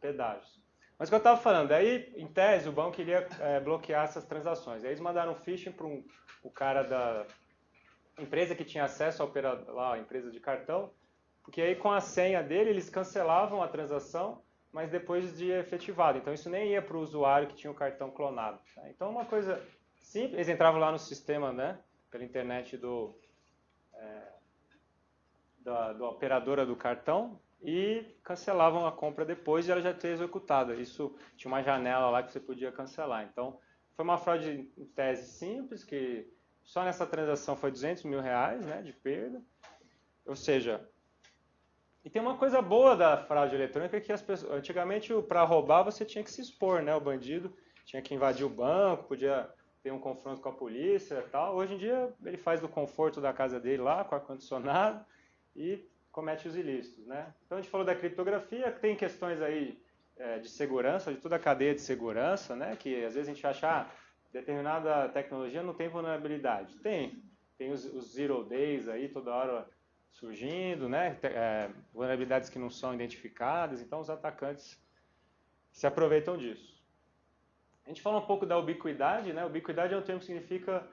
pedágios. Mas o que eu estava falando, aí, em tese, o banco iria bloquear essas transações. Aí eles mandaram um phishing para o cara da empresa que tinha acesso à empresa de cartão, porque aí com a senha dele eles cancelavam a transação, mas depois de efetivado. Então isso nem ia para o usuário que tinha o cartão clonado. Tá? Então uma coisa simples, eles entravam lá no sistema, né, pela internet da operadora do cartão e cancelavam a compra depois de ela já ter executado. Isso tinha uma janela lá que você podia cancelar. Então, foi uma fraude em tese simples, que só nessa transação foi R$200 mil, né, de perda. Ou seja, e tem uma coisa boa da fraude eletrônica que as pessoas, antigamente para roubar você tinha que se expor, né, o bandido tinha que invadir o banco, podia ter um confronto com a polícia e tal. Hoje em dia ele faz do conforto da casa dele lá, com ar-condicionado, e comete os ilícitos, né? Então a gente falou da criptografia, tem questões aí de segurança, de toda a cadeia de segurança, né? Que às vezes a gente acha determinada tecnologia não tem vulnerabilidade. Tem os zero days aí toda hora surgindo, né? Vulnerabilidades que não são identificadas, então os atacantes se aproveitam disso. A gente fala um pouco da ubiquidade, né? Ubiquidade é um termo que significa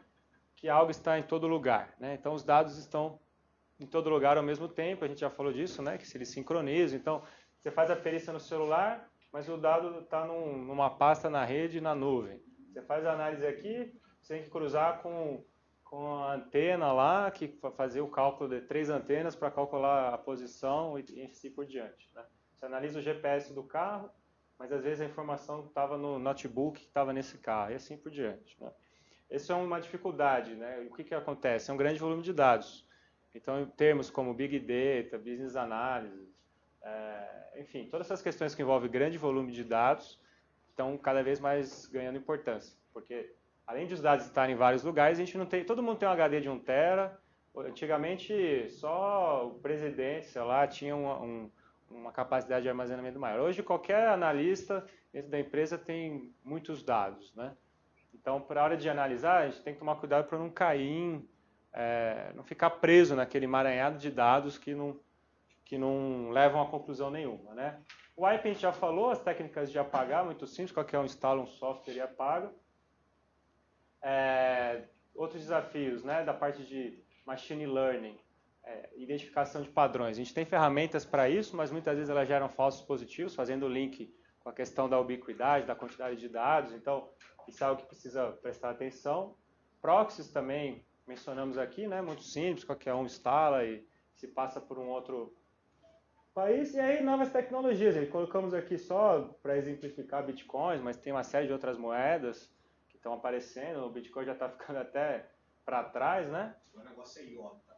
que algo está em todo lugar, né? Então os dados estão em todo lugar ao mesmo tempo, a gente já falou disso, né? Que se eles sincronizam, então você faz a perícia no celular, mas o dado está numa pasta na rede e na nuvem. Você faz a análise aqui, você tem que cruzar com a antena lá, que fazer o cálculo de 3 antenas para calcular a posição e assim por diante, né? Você analisa o GPS do carro, mas às vezes a informação estava no notebook que estava nesse carro, e assim por diante, né? Essa é uma dificuldade, né? O que acontece? É um grande volume de dados. Então, termos como Big Data, Business Analysis, enfim, todas essas questões que envolvem grande volume de dados estão cada vez mais ganhando importância, porque além de os dados estarem em vários lugares, a gente não tem, todo mundo tem um HD de 1 tera. Antigamente, só o presidente, sei lá, tinha uma capacidade de armazenamento maior. Hoje, qualquer analista dentro da empresa tem muitos dados, né? Então, para a hora de analisar, a gente tem que tomar cuidado para não cair não ficar preso naquele emaranhado de dados que não levam a conclusão nenhuma, né? O wipe a gente já falou, as técnicas de apagar, muito simples, qualquer um instala um software e apaga. Outros desafios, né, da parte de machine learning, identificação de padrões. A gente tem ferramentas para isso, mas muitas vezes elas geram falsos positivos, fazendo o link com a questão da ubiquidade, da quantidade de dados. Então, isso é algo que precisa prestar atenção. Proxies também mencionamos aqui, né, muito simples, qualquer um instala e se passa por um outro país. E aí, novas tecnologias. Colocamos aqui só para exemplificar bitcoins, mas tem uma série de outras moedas que estão aparecendo. O Bitcoin já está ficando até para trás, né? O negócio é IOTA.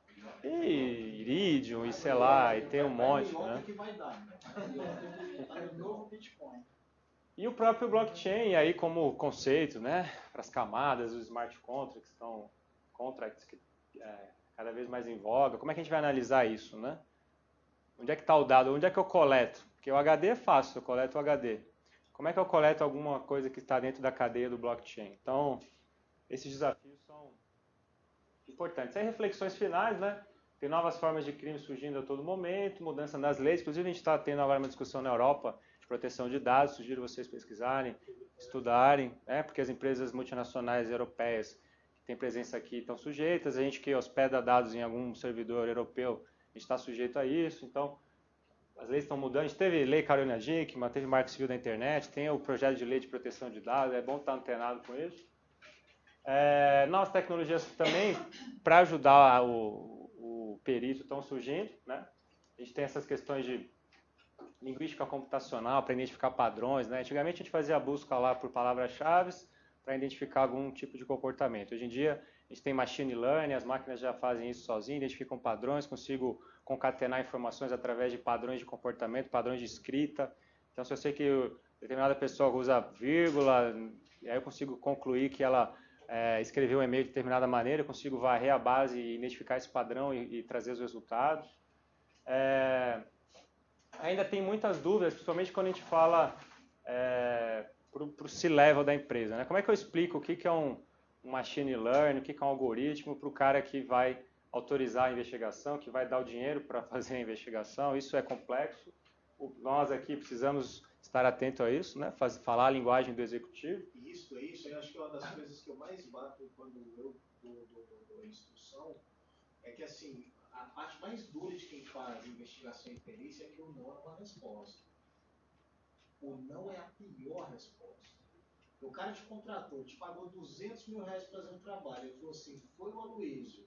E Iridium, e sei lá, e tem um monte, né? Que vai dar, né? Tá no novo Bitcoin. E o próprio blockchain aí como conceito, né? Para as camadas, os smart contracts que cada vez mais em voga. Como é que a gente vai analisar isso, né? Onde é que está o dado? Onde é que eu coleto? Porque o HD é fácil, eu coleto o HD. Como é que eu coleto alguma coisa que está dentro da cadeia do blockchain? Então, esses desafios são importantes. Aí, reflexões finais, né? Tem novas formas de crime surgindo a todo momento, mudança nas leis. Inclusive, a gente está tendo agora uma discussão na Europa de proteção de dados. Sugiro vocês pesquisarem, estudarem, né? Porque as empresas multinacionais europeias que têm presença aqui estão sujeitas. A gente que hospeda dados em algum servidor europeu, a gente está sujeito a isso. Então, as leis estão mudando. A gente teve lei Carolina Dickmann, teve Marco Civil da Internet, tem o projeto de lei de proteção de dados. É bom estar antenado com isso. Novas tecnologias também para ajudar o perito estão surgindo, né? A gente tem essas questões de linguística computacional para identificar padrões, né? Antigamente a gente fazia a busca lá por palavras-chave para identificar algum tipo de comportamento. Hoje em dia a gente tem machine learning, as máquinas já fazem isso sozinhas, identificam padrões, consigo concatenar informações através de padrões de comportamento, padrões de escrita. Então, se eu sei que determinada pessoa usa vírgula, aí eu consigo concluir que ela escrever um e-mail de determinada maneira, eu consigo varrer a base e identificar esse padrão e trazer os resultados. Ainda tem muitas dúvidas, principalmente quando a gente fala para o C-level da empresa, né? Como é que eu explico o que é um machine learning, o que é um algoritmo para o cara que vai autorizar a investigação, que vai dar o dinheiro para fazer a investigação? Isso é complexo. Nós aqui precisamos estar atento a isso, né? Falar a linguagem do executivo. Isso, eu acho que é uma das coisas que eu mais bato quando eu dou instrução, é que assim, a parte mais dura de quem faz investigação e perícia é que o não é uma resposta. O não é a pior resposta. O cara te contratou, te pagou R$200 mil para fazer um trabalho, ele falou assim, foi o Aloysio,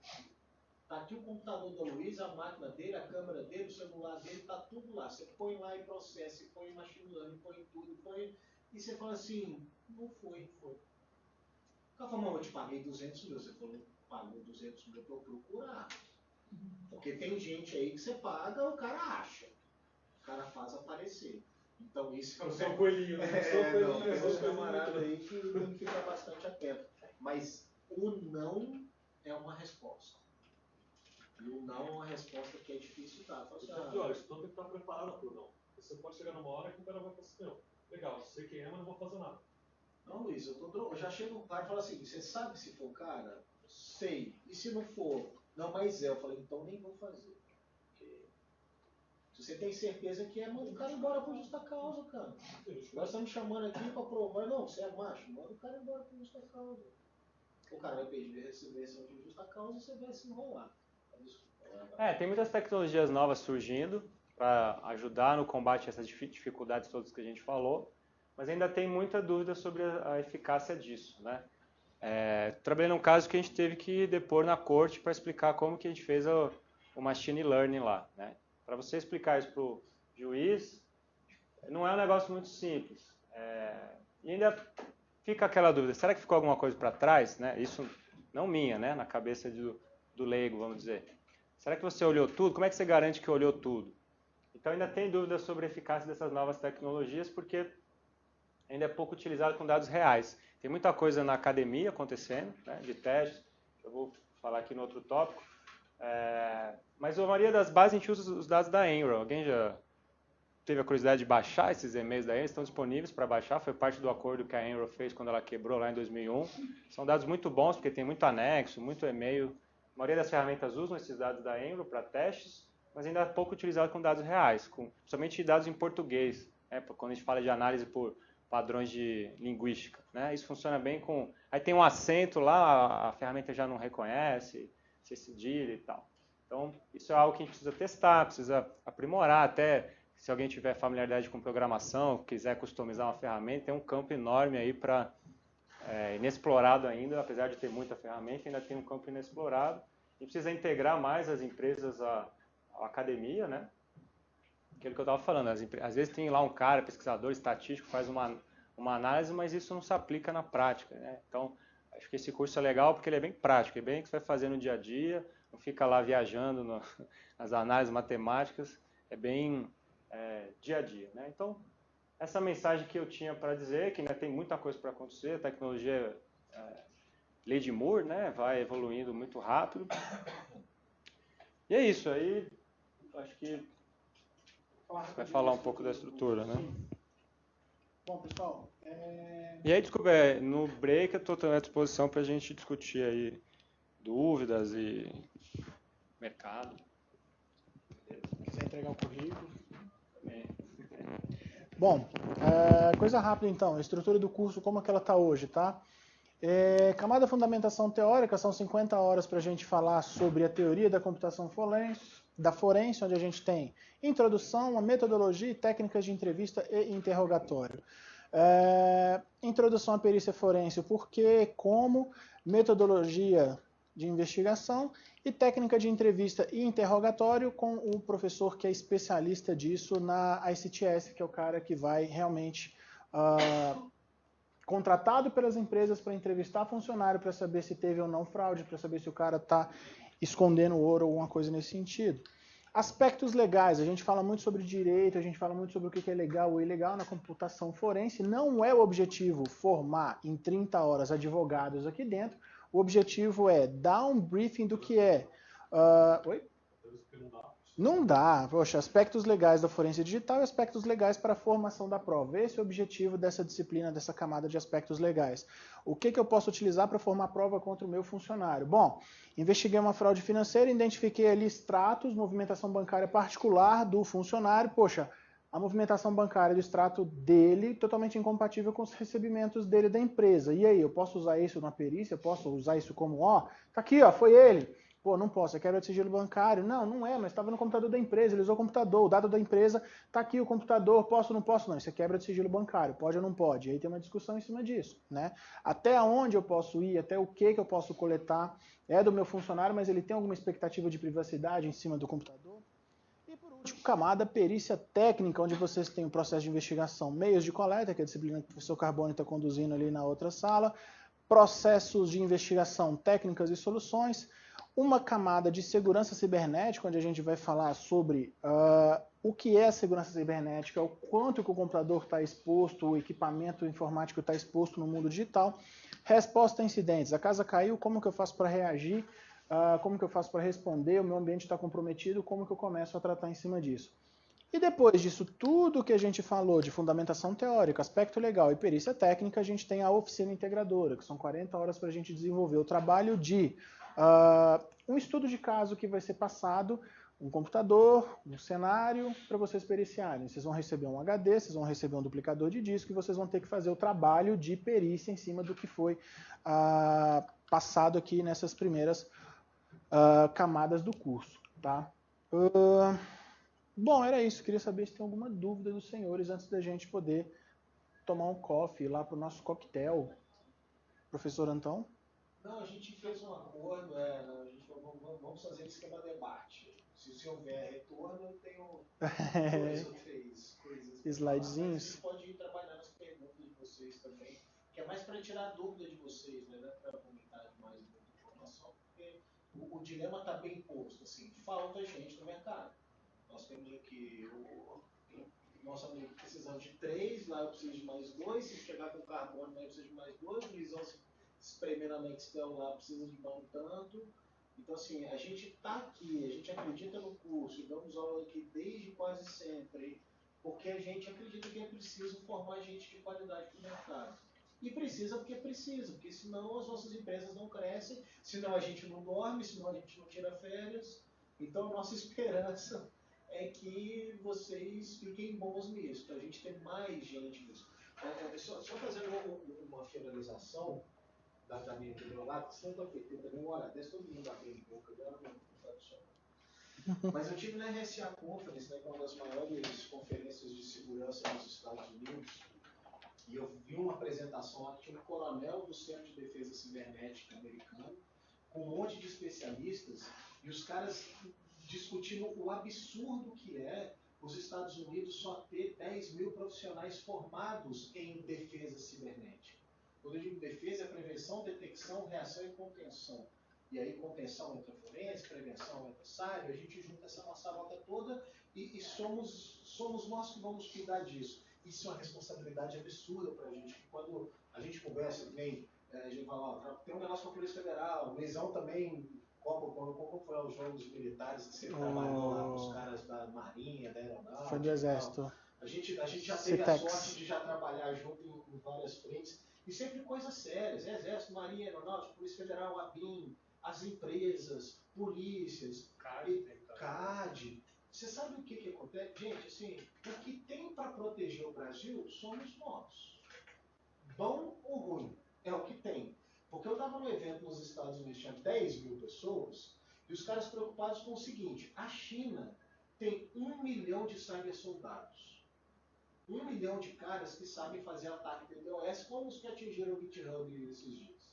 Tá aqui o computador da Luiz, a máquina dele, a câmera dele, o celular dele, tá tudo lá. Você põe lá e processa, e põe machine learning, põe tudo, põe... E você fala assim, não foi. O cara falou, eu te paguei 200 mil. Você falou, pagou 200 mil pra eu procurar. Porque tem gente aí que você paga, o cara acha. O cara faz aparecer. Então isso Eu sou coelhinho, né? não, tem uns camaradas aí que tem que ficar bastante atento. Mas o não é uma resposta. E o não é uma resposta que é difícil dar. Fala assim, Olha, isso não tem que estar preparado para o não. Você pode chegar numa hora que o cara vai falar assim, não, legal, sei quem é, mas não vou fazer nada. não, Luiz, eu já chego no cara e falo assim, você sabe se for cara? Sei. E se não for? Não, mas é. Eu falei, então nem vou fazer. Porque se você tem certeza que é, manda o cara embora por justa causa, cara. Nós estamos chamando aqui para provar, não, você é macho, manda o cara embora por justa causa. O cara vai pedir recepção de justa causa e você vai se enrolar. Tem muitas tecnologias novas surgindo para ajudar no combate a essas dificuldades todas que a gente falou, mas ainda tem muita dúvida sobre a eficácia disso, né? Trabalhei num caso que a gente teve que depor na corte para explicar como que a gente fez o machine learning lá, né? Para você explicar isso para o juiz, não é um negócio muito simples. E ainda fica aquela dúvida, será que ficou alguma coisa para trás, né? Isso não minha, né? Na cabeça do leigo, vamos dizer. Será que você olhou tudo? Como é que você garante que olhou tudo? Então ainda tem dúvidas sobre a eficácia dessas novas tecnologias, porque ainda é pouco utilizado com dados reais. Tem muita coisa na academia acontecendo, né, de testes, eu vou falar aqui no outro tópico, mas a maioria das bases a gente usa os dados da Enron. Alguém já teve a curiosidade de baixar esses e-mails da Enron? Estão disponíveis para baixar, foi parte do acordo que a Enron fez quando ela quebrou lá em 2001. São dados muito bons, porque tem muito anexo, muito e-mail. A maioria das ferramentas usam esses dados da Enron para testes, mas ainda é pouco utilizado com dados reais, somente dados em português, né, quando a gente fala de análise por padrões de linguística, né? Isso funciona bem com... Aí tem um acento lá, a ferramenta já não reconhece, se cedilha e tal. Então, isso é algo que a gente precisa testar, precisa aprimorar, até se alguém tiver familiaridade com programação, quiser customizar uma ferramenta, tem um campo enorme aí para inexplorado ainda, apesar de ter muita ferramenta, ainda tem um campo inexplorado. E precisa integrar mais as empresas à academia, né? Aquilo que eu estava falando, às vezes tem lá um cara, pesquisador, estatístico, faz uma análise, mas isso não se aplica na prática, né? Então, acho que esse curso é legal porque ele é bem prático, é bem o que você vai fazer no dia a dia, não fica lá viajando nas análises matemáticas, é bem dia a dia, né? Então, essa mensagem que eu tinha para dizer, que ainda tem muita coisa para acontecer, a tecnologia lei de Moore, né? Vai evoluindo muito rápido. E é isso, aí acho que vai falar um pouco da estrutura, né? Bom, pessoal, E aí, desculpa, no break eu estou à disposição para a gente discutir aí dúvidas e mercado. quiser entregar o currículo. Bom, coisa rápida então, a estrutura do curso, como é que ela está hoje, tá? Camada fundamentação teórica, são 50 horas para a gente falar sobre a teoria da computação forense, onde a gente tem introdução, a metodologia e técnicas de entrevista e interrogatório. Introdução à perícia forense, o porquê, como, metodologia de investigação e técnica de entrevista e interrogatório com o professor que é especialista disso na ICTS, que é o cara que vai realmente contratado pelas empresas para entrevistar funcionário para saber se teve ou não fraude, para saber se o cara está escondendo ouro ou alguma coisa nesse sentido. Aspectos legais, a gente fala muito sobre direito, a gente fala muito sobre o que é legal ou ilegal na computação forense. Não é o objetivo formar em 30 horas advogados aqui dentro, o objetivo é dar um briefing do que é... Oi? Não dá. Poxa, aspectos legais da forense digital e aspectos legais para a formação da prova. Esse é o objetivo dessa disciplina, dessa camada de aspectos legais. O que eu posso utilizar para formar a prova contra o meu funcionário? Bom, investiguei uma fraude financeira, identifiquei ali extratos, movimentação bancária particular do funcionário. Poxa, a movimentação bancária do extrato dele totalmente incompatível com os recebimentos dele da empresa. E aí, eu posso usar isso na perícia? Eu posso usar isso como, ó, tá aqui, ó, foi ele. Pô, não posso, é quebra de sigilo bancário. Não, não é, mas estava no computador da empresa, ele usou o computador, o dado da empresa, está aqui o computador, posso ou não posso? Não, isso é quebra de sigilo bancário, pode ou não pode? E aí tem uma discussão em cima disso, né? Até onde eu posso ir, até o que eu posso coletar, é do meu funcionário, mas ele tem alguma expectativa de privacidade em cima do computador? E por último, camada perícia técnica, onde vocês têm o processo de investigação, meios de coleta, que é a disciplina que o professor Carbone está conduzindo ali na outra sala, processos de investigação, técnicas e soluções, uma camada de segurança cibernética, onde a gente vai falar sobre o que é a segurança cibernética, o quanto que o computador está exposto, o equipamento informático está exposto no mundo digital, resposta a incidentes, a casa caiu, como que eu faço para reagir, como que eu faço para responder, o meu ambiente está comprometido, como que eu começo a tratar em cima disso. E depois disso tudo que a gente falou de fundamentação teórica, aspecto legal e perícia técnica, a gente tem a oficina integradora, que são 40 horas para a gente desenvolver o trabalho de um estudo de caso que vai ser passado, um computador, um cenário, para vocês periciarem. Vocês vão receber um HD, vocês vão receber um duplicador de disco e vocês vão ter que fazer o trabalho de perícia em cima do que foi passado aqui nessas primeiras camadas do curso. Tá? Bom, era isso. Queria saber se tem alguma dúvida dos senhores antes da gente poder tomar um coffee lá para o nosso coquetel. Professor Antão? Não, a gente fez um acordo, vamos fazer um esquema debate. Se houver retorno, eu tenho 2 ou 3 coisas. Slidezinhos. A gente pode ir trabalhando as perguntas de vocês também, que é mais para tirar a dúvida de vocês, né? Não é para aumentar demais a informação, porque o dilema está bem posto. Assim, falta gente no mercado. Nós temos aqui nós estamos precisando de 3, lá eu preciso de mais 2, se chegar com carbono, lá eu preciso de mais 2, o Luizão se espremer na Nextel lá precisa de mais um tanto. Então, assim, a gente está aqui, a gente acredita no curso, damos aula aqui desde quase sempre, porque a gente acredita que é preciso formar gente de qualidade para o mercado. E precisa porque senão as nossas empresas não crescem, senão a gente não dorme, senão a gente não tira férias. Então, a nossa esperança é que vocês fiquem bons nisso, para a gente ter mais gente nisso. Só fazendo uma finalização da minha opinião lá, porque senão vai ter também uma hora dessa, todo mundo abrindo boca dela, não está funcionando. Mas eu tive na RSA Conference, né, que é uma das maiores conferências de segurança nos Estados Unidos, e eu vi uma apresentação lá que tinha um coronel do Centro de Defesa Cibernética americano, com um monte de especialistas, e os caras discutindo o absurdo que é os Estados Unidos só ter 10 mil profissionais formados em defesa cibernética. Quando eu digo defesa, é prevenção, detecção, reação e contenção. E aí contenção entra forense, prevenção entra cyber, a gente junta essa nossa rota toda e somos nós que vamos cuidar disso. Isso é uma responsabilidade absurda para a gente. Quando a gente conversa, a gente fala, tem um negócio com a Polícia Federal, o Luizão também, quando foi aos Jogos Militares, que você trabalhou lá com os caras da Marinha, da Aeronáutica. Foi do Exército. A gente já teve a sorte de já trabalhar junto em várias frentes. E sempre coisas sérias, Exército, Marinha, Aeronáutica, Polícia Federal, ABIN, as empresas, polícias, CAD. Você sabe o que acontece? Gente, assim, o que tem para proteger o Brasil somos nós. Bom ou ruim, é o que tem. Porque eu estava no evento nos Estados Unidos, tinha 10 mil pessoas, e os caras preocupados com o seguinte, a China tem 1 milhão de cybersoldados. 1 milhão de caras que sabem fazer ataque DDoS, como os que atingiram o GitHub esses dias.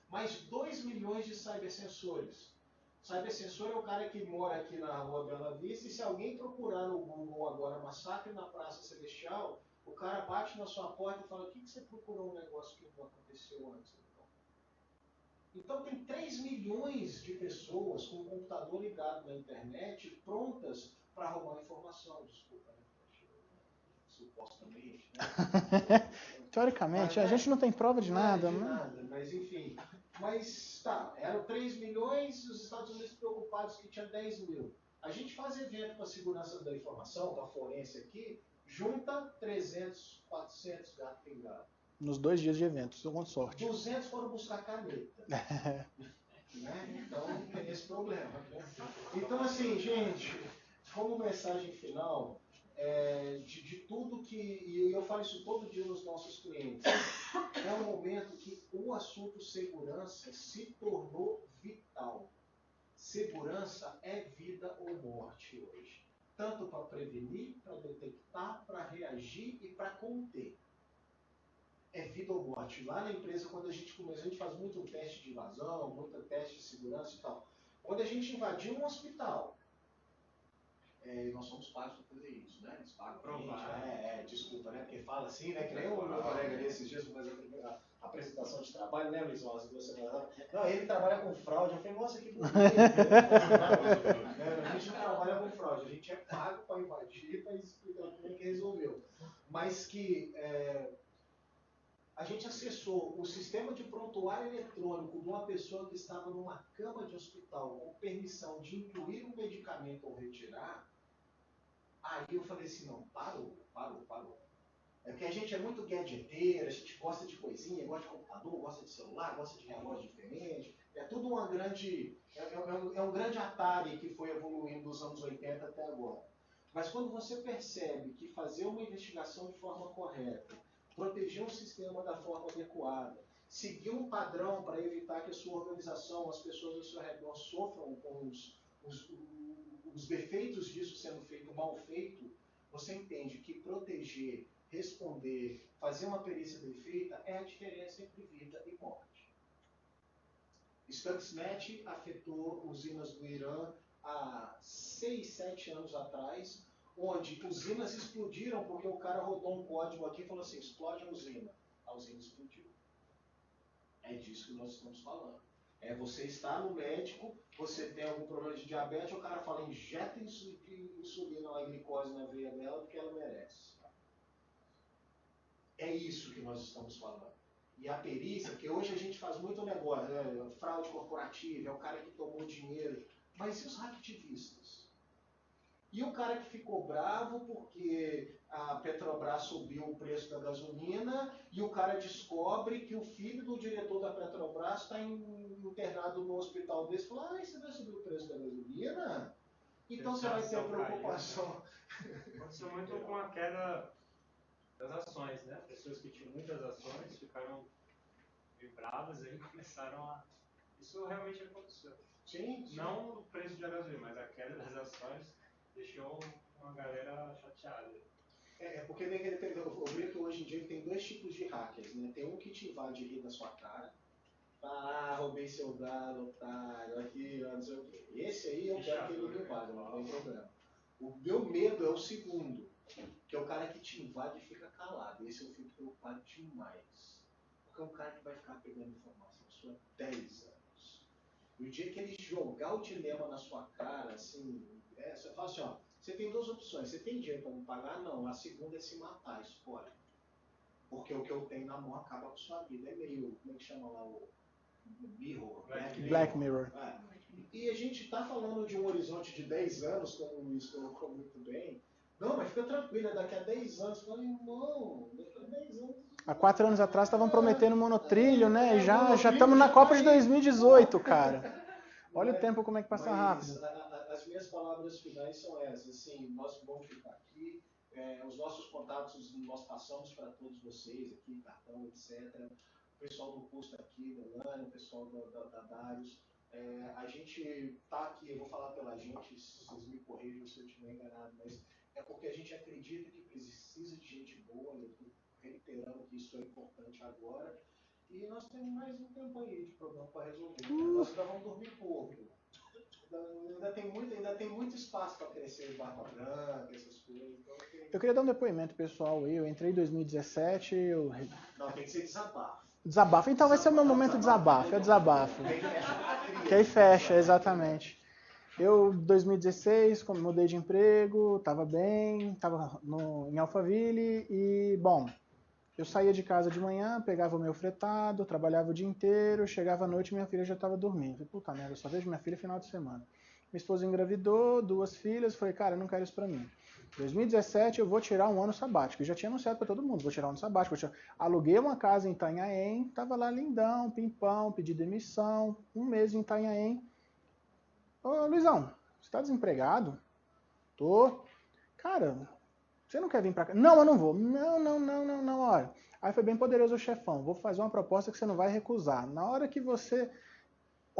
Mais 2 milhões de cybersensores. Cybersensor é o cara que mora aqui na Rua Bela Vista e se alguém procurar no Google agora massacre na Praça Celestial, o cara bate na sua porta e fala, o que você procurou um negócio que não aconteceu antes? Então tem 3 milhões de pessoas com o computador ligado na internet prontas para roubar informação. Desculpa, né? Supostamente, né? Teoricamente, a gente não tem prova de nada. Mas enfim. Mas tá, eram 3 milhões e os Estados Unidos preocupados que tinha 10 mil. A gente faz evento para a segurança da informação, da forense aqui, junta 300, 400 gato pingado. Nos 2 dias de evento, com sorte. 200 foram buscar caneta. Né? Então tem esse problema. Então assim, gente, como mensagem final, de tudo que, e eu falo isso todo dia nos nossos clientes, é um momento que o assunto segurança se tornou vital. Segurança é vida ou morte hoje. Tanto para prevenir, para detectar, para reagir e para conter. É vida ou morte. Lá na empresa, quando a gente começa, a gente faz muito teste de invasão, muito teste de segurança e tal. Quando a gente invadiu um hospital, nós somos pagos para fazer isso, né? Eles pagam pra gente. Desculpa, né? Porque fala assim, né? Que nem o meu colega ali esses dias, mas a apresentação de trabalho, né, Luizão? Não, ele trabalha com fraude. Eu falei, nossa, que bonito. A gente não trabalha com fraude, a gente é pago para invadir, para explicar como é que resolveu. Mas que a gente acessou o sistema de prontuário eletrônico de uma pessoa que estava numa cama de hospital com permissão de incluir um medicamento ou retirar. Aí eu falei assim, não, parou. É porque a gente é muito gadgeteiro, a gente gosta de coisinha, gosta de computador, gosta de celular, gosta de relógio diferente. É tudo uma grande... É um grande Atari que foi evoluindo dos anos 80 até agora. Mas quando você percebe que fazer uma investigação de forma correta, proteger um sistema da forma adequada, seguir um padrão para evitar que a sua organização, as pessoas ao seu redor sofram com os defeitos disso sendo feito mal feito, você entende que proteger, responder, fazer uma perícia bem feita é a diferença entre vida e morte. Stuxnet afetou usinas do Irã há 6, 7 anos atrás, onde usinas explodiram porque o cara rodou um código aqui e falou assim, explode a usina explodiu. É disso que nós estamos falando. Você está no médico, você tem algum problema de diabetes, o cara fala, injeta insulina, a glicose na veia dela, porque ela merece. É isso que nós estamos falando. E a perícia, porque hoje a gente faz muito negócio, né? Fraude corporativa, é o cara que tomou dinheiro. Mas e os hacktivistas? E o cara que ficou bravo porque a Petrobras subiu o preço da gasolina e o cara descobre que o filho do diretor da Petrobras está internado no hospital desse e fala, você vai subir o preço da gasolina? Então você vai ter preocupação. Aconteceu muito com a queda das ações, né? Pessoas que tinham muitas ações ficaram vibradas e começaram a... Isso realmente aconteceu. Sim. Não o preço de gasolina, mas a queda das ações deixou uma galera chateada. Porque eu brinco que hoje em dia tem 2 tipos de hackers, né? Tem um que te invade e ri da sua cara. Roubei seu dado, otário, aqui, não sei o quê. Esse aí eu quero que ele me invada, não tem problema. O meu medo é o segundo, que é o cara que te invade e fica calado. Esse eu fico preocupado demais. Porque é um cara que vai ficar pegando informação sua há 10 anos. E o dia que ele jogar o dilema na sua cara, assim, você fala assim, você tem 2 opções. Você tem dinheiro para me pagar? Não. A segunda é se matar, escolhe. Porque o que eu tenho na mão acaba com sua vida. É meio, como é que chama lá o Mirror? Black Mirror. E a gente está falando de um horizonte de 10 anos, como o Luiz colocou muito bem. Não, mas fica tranquilo, daqui a 10 anos. Fala, irmão, daqui a 10 anos... Há 4 anos atrás estavam prometendo monotrilho, né? E já estamos na Copa de 2018, cara. Olha o tempo como é que passa rápido. As minhas palavras finais são essas. Assim, nós vamos ficar aqui. Os nossos contatos nós passamos para todos vocês aqui, cartão, etc. O pessoal do curso aqui, Melania, o pessoal da Darius. A gente está aqui, eu vou falar pela gente, vocês me corrijam se eu estiver enganado, mas é porque a gente acredita que precisa de gente boa, eu estou reiterando que isso é importante agora, e nós temos mais um tempo aí de problema para resolver. Nós ainda vamos dormir pouco. Ainda tem muito espaço para crescer barba branca, essas coisas. Então Eu queria dar um depoimento pessoal aí. Eu entrei em 2017. Não, tem que ser desabafo. Desabafo. Então vai ser o meu momento de desabafo. É desabafo. Que aí fecha, exatamente. Eu, em 2016, mudei de emprego, estava bem, estava em Alphaville e, bom, eu saía de casa de manhã, pegava o meu fretado, trabalhava o dia inteiro, chegava à noite e minha filha já estava dormindo. Falei, puta merda, eu só vejo minha filha no final de semana. Minha esposa engravidou, 2 filhas, falei, cara, eu não quero isso pra mim. Em 2017 eu vou tirar um ano sabático, eu já tinha anunciado pra todo mundo, vou tirar um ano sabático. Aluguei uma casa em Itanhaém, tava lá lindão, pimpão, pedi demissão, 1 mês em Itanhaém. Ô Luizão, você tá desempregado? Tô. Cara, você não quer vir pra cá? Não, eu não vou. Não, olha. Aí foi bem poderoso o chefão, vou fazer uma proposta que você não vai recusar. Na hora que você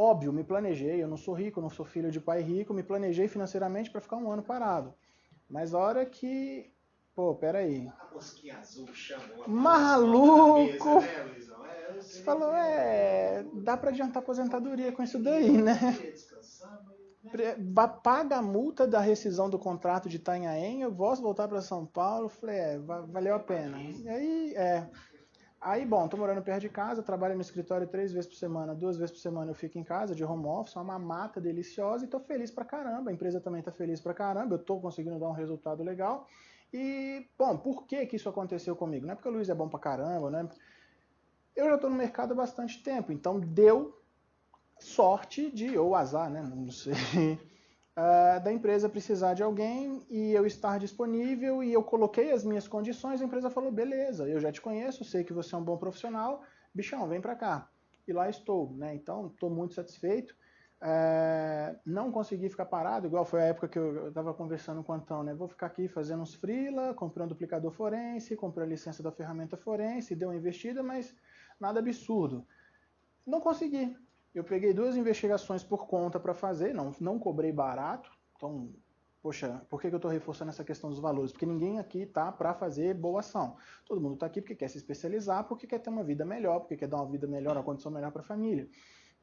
Óbvio, me planejei, eu não sou rico, eu não sou filho de pai rico, me planejei financeiramente para ficar um ano parado. Mas a hora que, pô, peraí. A mosquinha azul chamou a Maluco! mesa, né, Luizão? Você falou, dá para adiantar aposentadoria com isso daí, né? Paga a multa da rescisão do contrato de Itanhaém, eu posso voltar para São Paulo. Falei, valeu a pena. E aí, bom, tô morando perto de casa, trabalho no escritório 3 vezes por semana, 2 vezes por semana eu fico em casa, de home office, é uma mata deliciosa e tô feliz pra caramba, a empresa também tá feliz pra caramba, eu tô conseguindo dar um resultado legal. E, bom, por que que isso aconteceu comigo? Não é porque o Luiz é bom pra caramba, né? Eu já tô no mercado há bastante tempo, então deu sorte ou azar, né? Não sei. Da empresa precisar de alguém e eu estar disponível e eu coloquei as minhas condições, a empresa falou, beleza, eu já te conheço, sei que você é um bom profissional, bichão, vem pra cá. E lá estou, né? Então, estou muito satisfeito. Não consegui ficar parado, igual foi a época que eu estava conversando com o Antão, né? Vou ficar aqui fazendo uns freela, comprei um duplicador forense, comprei a licença da ferramenta forense, deu uma investida, mas nada absurdo. Não consegui. Eu peguei 2 investigações por conta para fazer, não cobrei barato. Então, poxa, por que eu estou reforçando essa questão dos valores? Porque ninguém aqui está para fazer boa ação. Todo mundo está aqui porque quer se especializar, porque quer ter uma vida melhor, porque quer dar uma vida melhor, uma condição melhor para a família.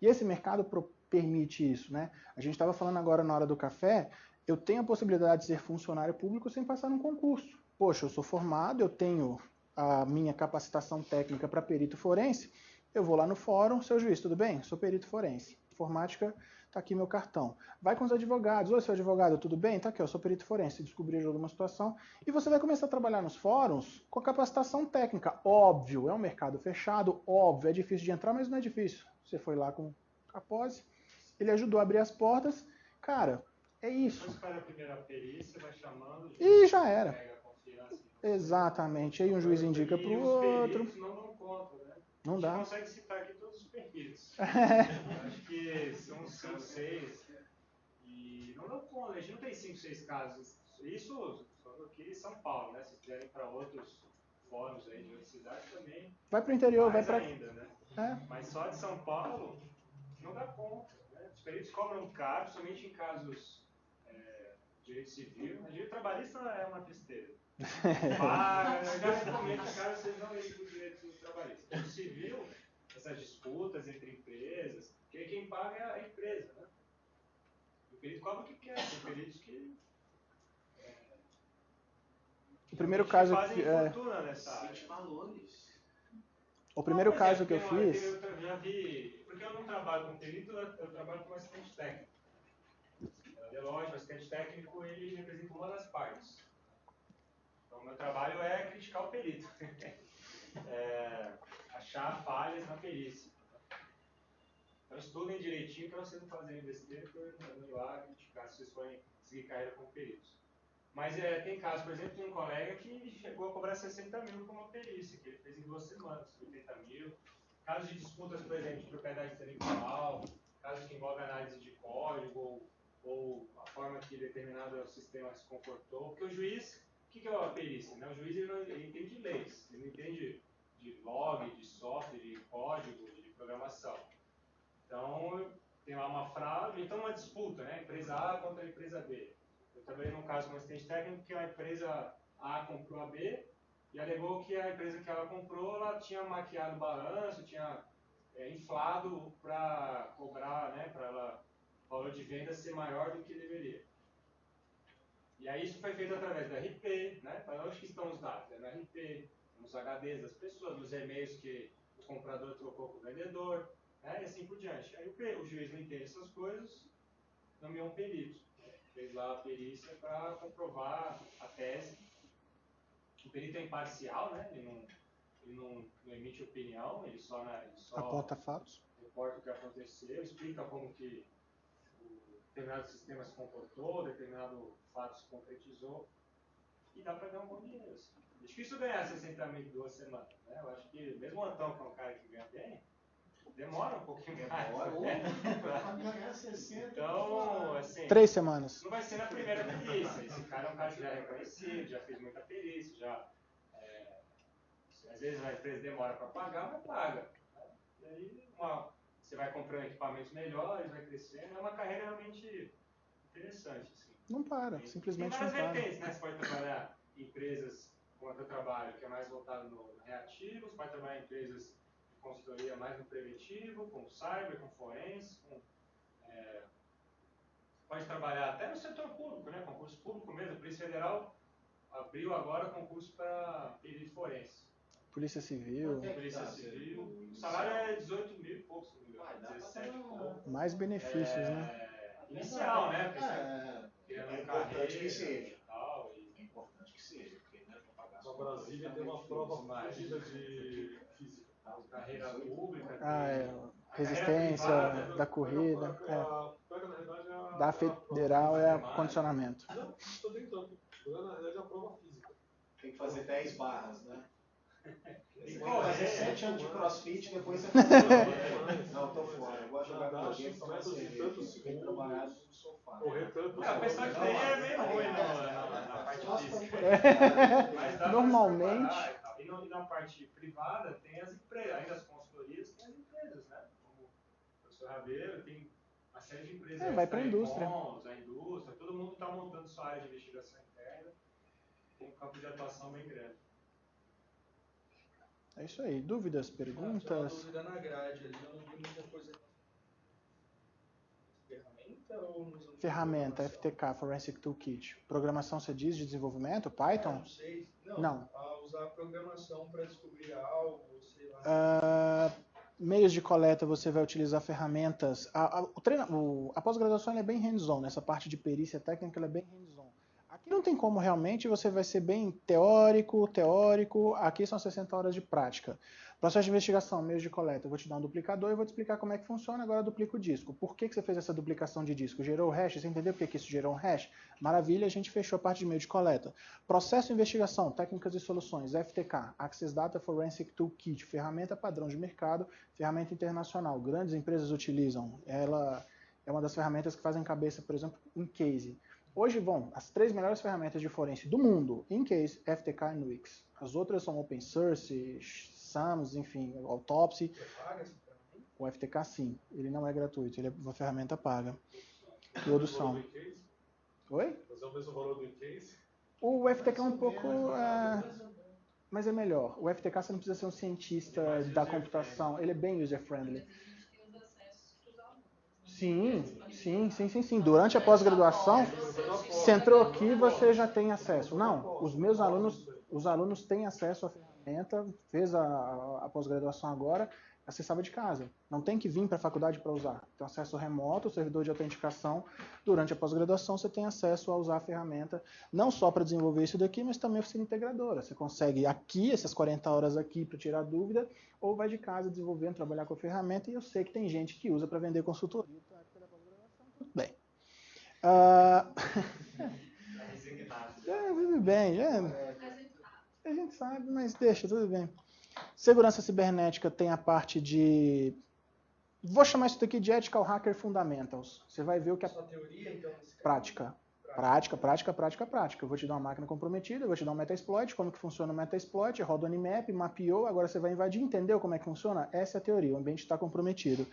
E esse mercado permite isso, né? A gente estava falando agora na hora do café, eu tenho a possibilidade de ser funcionário público sem passar num concurso. Poxa, eu sou formado, eu tenho a minha capacitação técnica para perito forense, eu vou lá no fórum, seu juiz, tudo bem? Sou perito forense. Informática, tá aqui meu cartão. Vai com os advogados. Oi, seu advogado, tudo bem? Tá aqui, eu sou perito forense. Descobri alguma situação. E você vai começar a trabalhar nos fóruns com a capacitação técnica. Óbvio, é um mercado fechado, óbvio, é difícil de entrar, mas não é difícil. Você foi lá com a pose, ele ajudou a abrir as portas. Cara, é isso. Depois faz a primeira perícia, vai chamando. E já era. Exatamente. Aí um juiz indica para o outro. Os peritos não dão conta, né? Não dá. A gente consegue citar aqui todos os peritos. Acho que são 5, 6. E não dão conta, a gente não tem 5, 6 casos. Isso só aqui em São Paulo, né? Se quiserem para outros fóruns aí de outras cidades também. Vai para o interior, vai para. Ainda, né? Mas só de São Paulo não dá conta. Né? Os peritos cobram caro, somente em casos de direito civil. O direito trabalhista é uma tristeza. Eu já recomendo que caso vocês não liguem para o direito trabalhista. No civil, essas disputas entre empresas, quem paga é a empresa, né? O perito cobra o que quer, tem peritos que o primeiro caso fazem fortuna nessa área. O primeiro caso que eu fiz... Eu já vi, porque eu não trabalho com perito, eu trabalho com assistente técnico. É lógico, o assistente técnico ele representa uma das partes. Então, o meu trabalho é criticar o perito. Achar falhas na perícia. Então, estudem direitinho para vocês não fazerem besteira, porque eu não vou lá criticar se vocês forem seguir carreira como peritos. Mas tem casos, por exemplo, de um colega que chegou a cobrar 60 mil por uma perícia, que ele fez em 2 semanas, 80 mil. Casos de disputas, por exemplo, de propriedade intelectual, casos que envolvem análise de código, ou a forma que determinado sistema se comportou. Porque o juiz, o que é a perícia? Né? O juiz ele entende de leis, ele não entende de log, de software, de código, de programação. Então, tem lá uma fraude, então uma disputa, né? Empresa A contra a empresa B. Eu trabalhei num caso com um assistente técnico que a empresa A comprou a B e alegou que a empresa que ela comprou, ela tinha maquiado o balanço, tinha inflado para cobrar, né? Para ela o valor de venda ser maior do que deveria. E aí isso foi feito através da RP, né? Para onde que estão os dados? É na RP, nos HDs das pessoas, nos e-mails que o comprador trocou com o vendedor, né? E assim por diante. Aí o juiz não entende essas coisas, nomeou um perito. Fez lá a perícia para comprovar a tese. O perito é imparcial, né? Ele não emite opinião, ele só aponta fatos, reporta o que aconteceu, explica como que determinado sistema se comportou, determinado fato se concretizou, e dá para ganhar um bom dinheiro. Assim. É difícil ganhar 60 mil em 2 semanas. Né? Eu acho que mesmo o Antão, que é um cara que ganha bem, demora um pouquinho mais. Para ganhar 60. Então, assim... 3 semanas. Não vai ser na primeira perícia. Esse cara é um cara que já é reconhecido, já fez muita perícia, às vezes a empresa demora para pagar, mas paga. Né? E aí, você vai comprando equipamentos melhores, vai crescendo. É uma carreira realmente interessante. Assim. Não para, simplesmente tem não várias para. vertentes, né? Você pode trabalhar em empresas como a que eu trabalho, que é mais voltado no reativo, você pode trabalhar em empresas de consultoria mais no preventivo, com cyber, com forense, pode trabalhar até no setor público, né? Concurso público mesmo. A Polícia Federal abriu agora concurso para perito forense. Polícia Civil. Polícia Civil. O salário é 18 mil e poucos, 17 e pouco. Mais benefícios, né? Inicial, né? É importante que seja. É importante que seja, porque né, para pagar Na Brasília tem uma prova fodida de física. Carreira pública. Resistência da corrida. Pega, na verdade, Da federal é condicionamento. Não, estou tentando. Na verdade, é a prova física. Tem que fazer 10 barras, né? Tem Tem que que fazer correr. 7 anos de crossfit, depois você faz. Não, tô fora. Eu gosto de jogar videogame, tomar cerveja, fiquei trabalhado no sofá. Correr tanto. A pessoa que tem é meio ruim na parte física. Mas dá Normalmente. pra separar e tal. E na parte privada tem as empresas, ainda as consultorias tem as empresas, né? Como o professor Rabeiro, tem uma série de empresas. Vai para a indústria. A indústria, todo mundo está montando sua área de investigação interna. Tem um campo de atuação bem grande. É isso aí. Dúvidas, perguntas? Uma dúvida na grade ali, eu não vi muita coisa. Ferramenta ou Ferramenta, FTK, Forensic Toolkit. Programação, você diz, de desenvolvimento? Python? Não sei. Não. Usar a programação para descobrir algo, sei lá. Meios de coleta, você vai utilizar ferramentas. A pós-graduação é bem hands-on, essa parte de perícia técnica é bem hands-on. Aqui não tem como realmente, você vai ser bem teórico, aqui são 60 horas de prática. Processo de investigação, meios de coleta, eu vou te dar um duplicador e vou te explicar como é que funciona, agora duplica o disco. Por que você fez essa duplicação de disco? Gerou o hash? Você entendeu por que isso gerou um hash? Maravilha, a gente fechou a parte de meio de coleta. Processo de investigação, técnicas e soluções, FTK, Access Data Forensic Toolkit, ferramenta padrão de mercado, ferramenta internacional, grandes empresas utilizam, ela é uma das ferramentas que fazem cabeça, por exemplo, em case. Hoje vão as 3 melhores ferramentas de forense do mundo, Incase, FTK e Nuix. As outras são open source, SAMS, enfim, Autopsy. O FTK sim, ele não é gratuito, ele é uma ferramenta paga. Todos são. Oi? Mas é o mesmo valor do Incase? O FTK é um pouco... mas é melhor. O FTK você não precisa ser um cientista da computação, ele é bem user-friendly. Sim. Durante a pós-graduação, você entrou aqui, você já tem acesso. Não, os alunos têm acesso à ferramenta, fez a pós-graduação agora, acessava de casa. Não tem que vir para a faculdade para usar. Tem acesso remoto, servidor de autenticação. Durante a pós-graduação, você tem acesso a usar a ferramenta, não só para desenvolver isso daqui, mas também a oficina integradora. Você consegue aqui, essas 40 horas aqui para tirar dúvida, ou vai de casa desenvolvendo, trabalhar com a ferramenta, e eu sei que tem gente que usa para vender consultoria. Tudo bem. Tudo bem, a gente sabe, mas deixa, tudo bem. Segurança cibernética tem a parte de... Vou chamar isso daqui de Ethical Hacker Fundamentals. Você vai ver o que é... Só teoria, então, Prática. Eu vou te dar uma máquina comprometida, eu vou te dar um Metasploit, como que funciona o Metasploit, roda o Nmap, mapeou, agora você vai invadir, entendeu como é que funciona? Essa é a teoria, o ambiente está comprometido.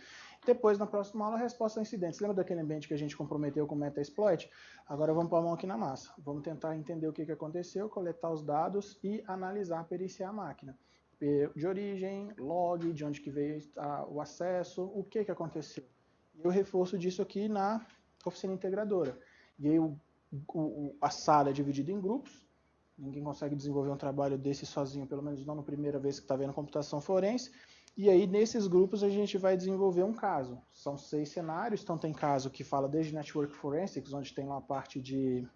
Depois, na próxima aula, a resposta a incidentes. Lembra daquele ambiente que a gente comprometeu com o Metasploit? Agora vamos pôr a mão aqui na massa. Vamos tentar entender o que aconteceu, coletar os dados e analisar, periciar a máquina. De origem, log, de onde que veio o acesso, o que aconteceu. E eu reforço disso aqui na oficina integradora. E aí a sala é dividida em grupos, ninguém consegue desenvolver um trabalho desse sozinho, pelo menos não na primeira vez que está vendo computação forense, e aí nesses grupos a gente vai desenvolver um caso. São 6 cenários, então tem caso que fala desde Network Forensics, onde tem lá a parte de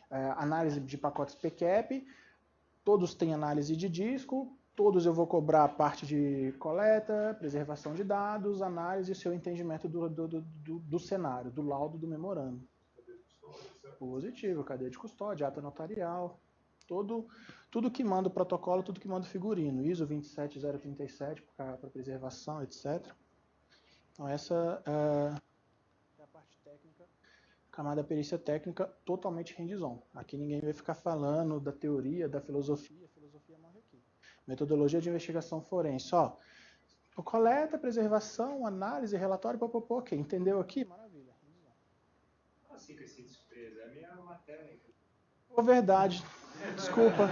análise de pacotes PCAP, todos têm análise de disco, todos eu vou cobrar a parte de coleta, preservação de dados, análise e seu entendimento do cenário, do laudo do memorando. Positivo, cadeia de custódia, ata notarial, tudo que manda o protocolo, tudo que manda o figurino, ISO 27037 para preservação, etc. Então essa é a parte técnica, camada perícia técnica totalmente hands-on. Aqui ninguém vai ficar falando da teoria, da filosofia, a filosofia morre aqui. Metodologia de investigação forense, Coleta, preservação, análise, relatório, popopô. Ok, entendeu aqui? Maravilha. Assim que esse de surpresa, é a minha matéria. Pô, verdade. Desculpa.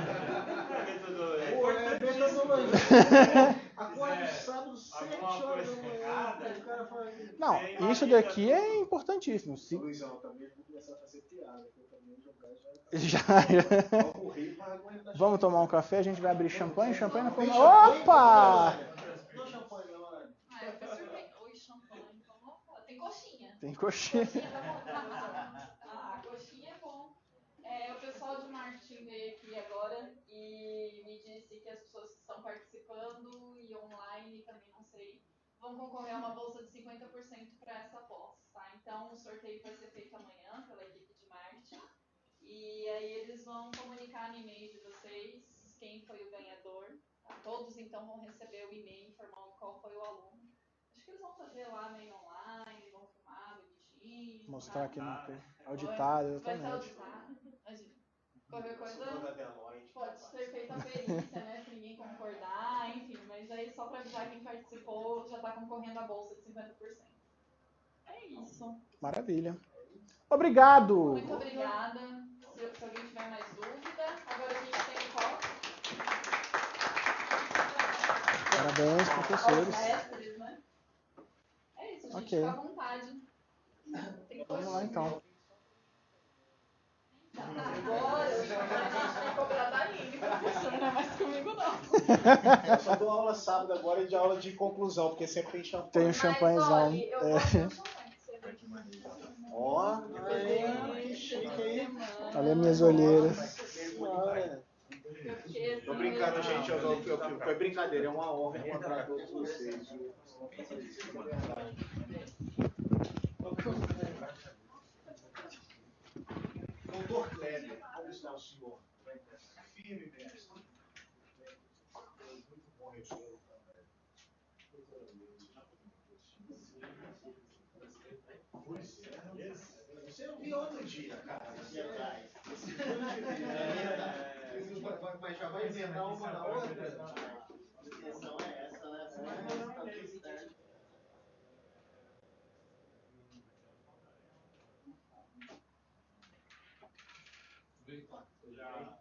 Acorda sábado, 7 horas da manhã. O cara fala assim, Não, isso daqui é importantíssimo. Se... Luizão, também vou começar a fazer piada, que eu também jogar já. correr para aguentar. Vamos tomar um café, a gente vai abrir champanhe. Champanhe na forma. Opa! Não champanhe, Melania. Ah, eu fui surpreendida. Oi, champanhe. Vamos lá. Tem coxinha. Tem coxinha. Coxinha tá bom. Ah, coxinha é bom. O pessoal de marketing veio aqui agora e me disse que as pessoas que estão participando e online também, não sei, vão concorrer a uma bolsa de 50% para essa pós, tá? Então, o sorteio vai ser feito amanhã pela equipe de marketing. E aí eles vão comunicar no e-mail de vocês quem foi o ganhador. Tá? Todos, então, vão receber o e-mail informando qual foi o aluno. Acho que eles vão fazer lá meio online, vão filmar bonitinho. Mostrar tá? que não tem. Auditado, Vai ser exatamente. auditado. Qualquer coisa pode ser feita a perícia, né? Se ninguém concordar, enfim. Mas aí só para avisar quem participou já está concorrendo à bolsa de 50%. É isso. Maravilha. Obrigado! Muito obrigada. Se alguém tiver mais dúvida, agora a gente tem o copo. Parabéns, professores. Aos mestres, né? É isso, gente. Ok. Fica à vontade. Tem Vamos lá, então. Agora, a gente tem que cobrar da Aline, professor, não é mais comigo, não. Eu só dou aula sábado agora e de aula de conclusão, porque sempre tem champanhe. Tem um champanhezão. Mas, olha, eu gosto de champanhe. Ó, que chique aí. Olha minhas olheiras. Tô brincando, gente. Foi brincadeira, é uma honra encontrar todos vocês. Doutor Kleber, como está o senhor? Firme, mestre. Muito bom revê-lo também. Você eu vi outro dia, cara. Mas já vai emendar uma na outra? A intenção é essa, né? Já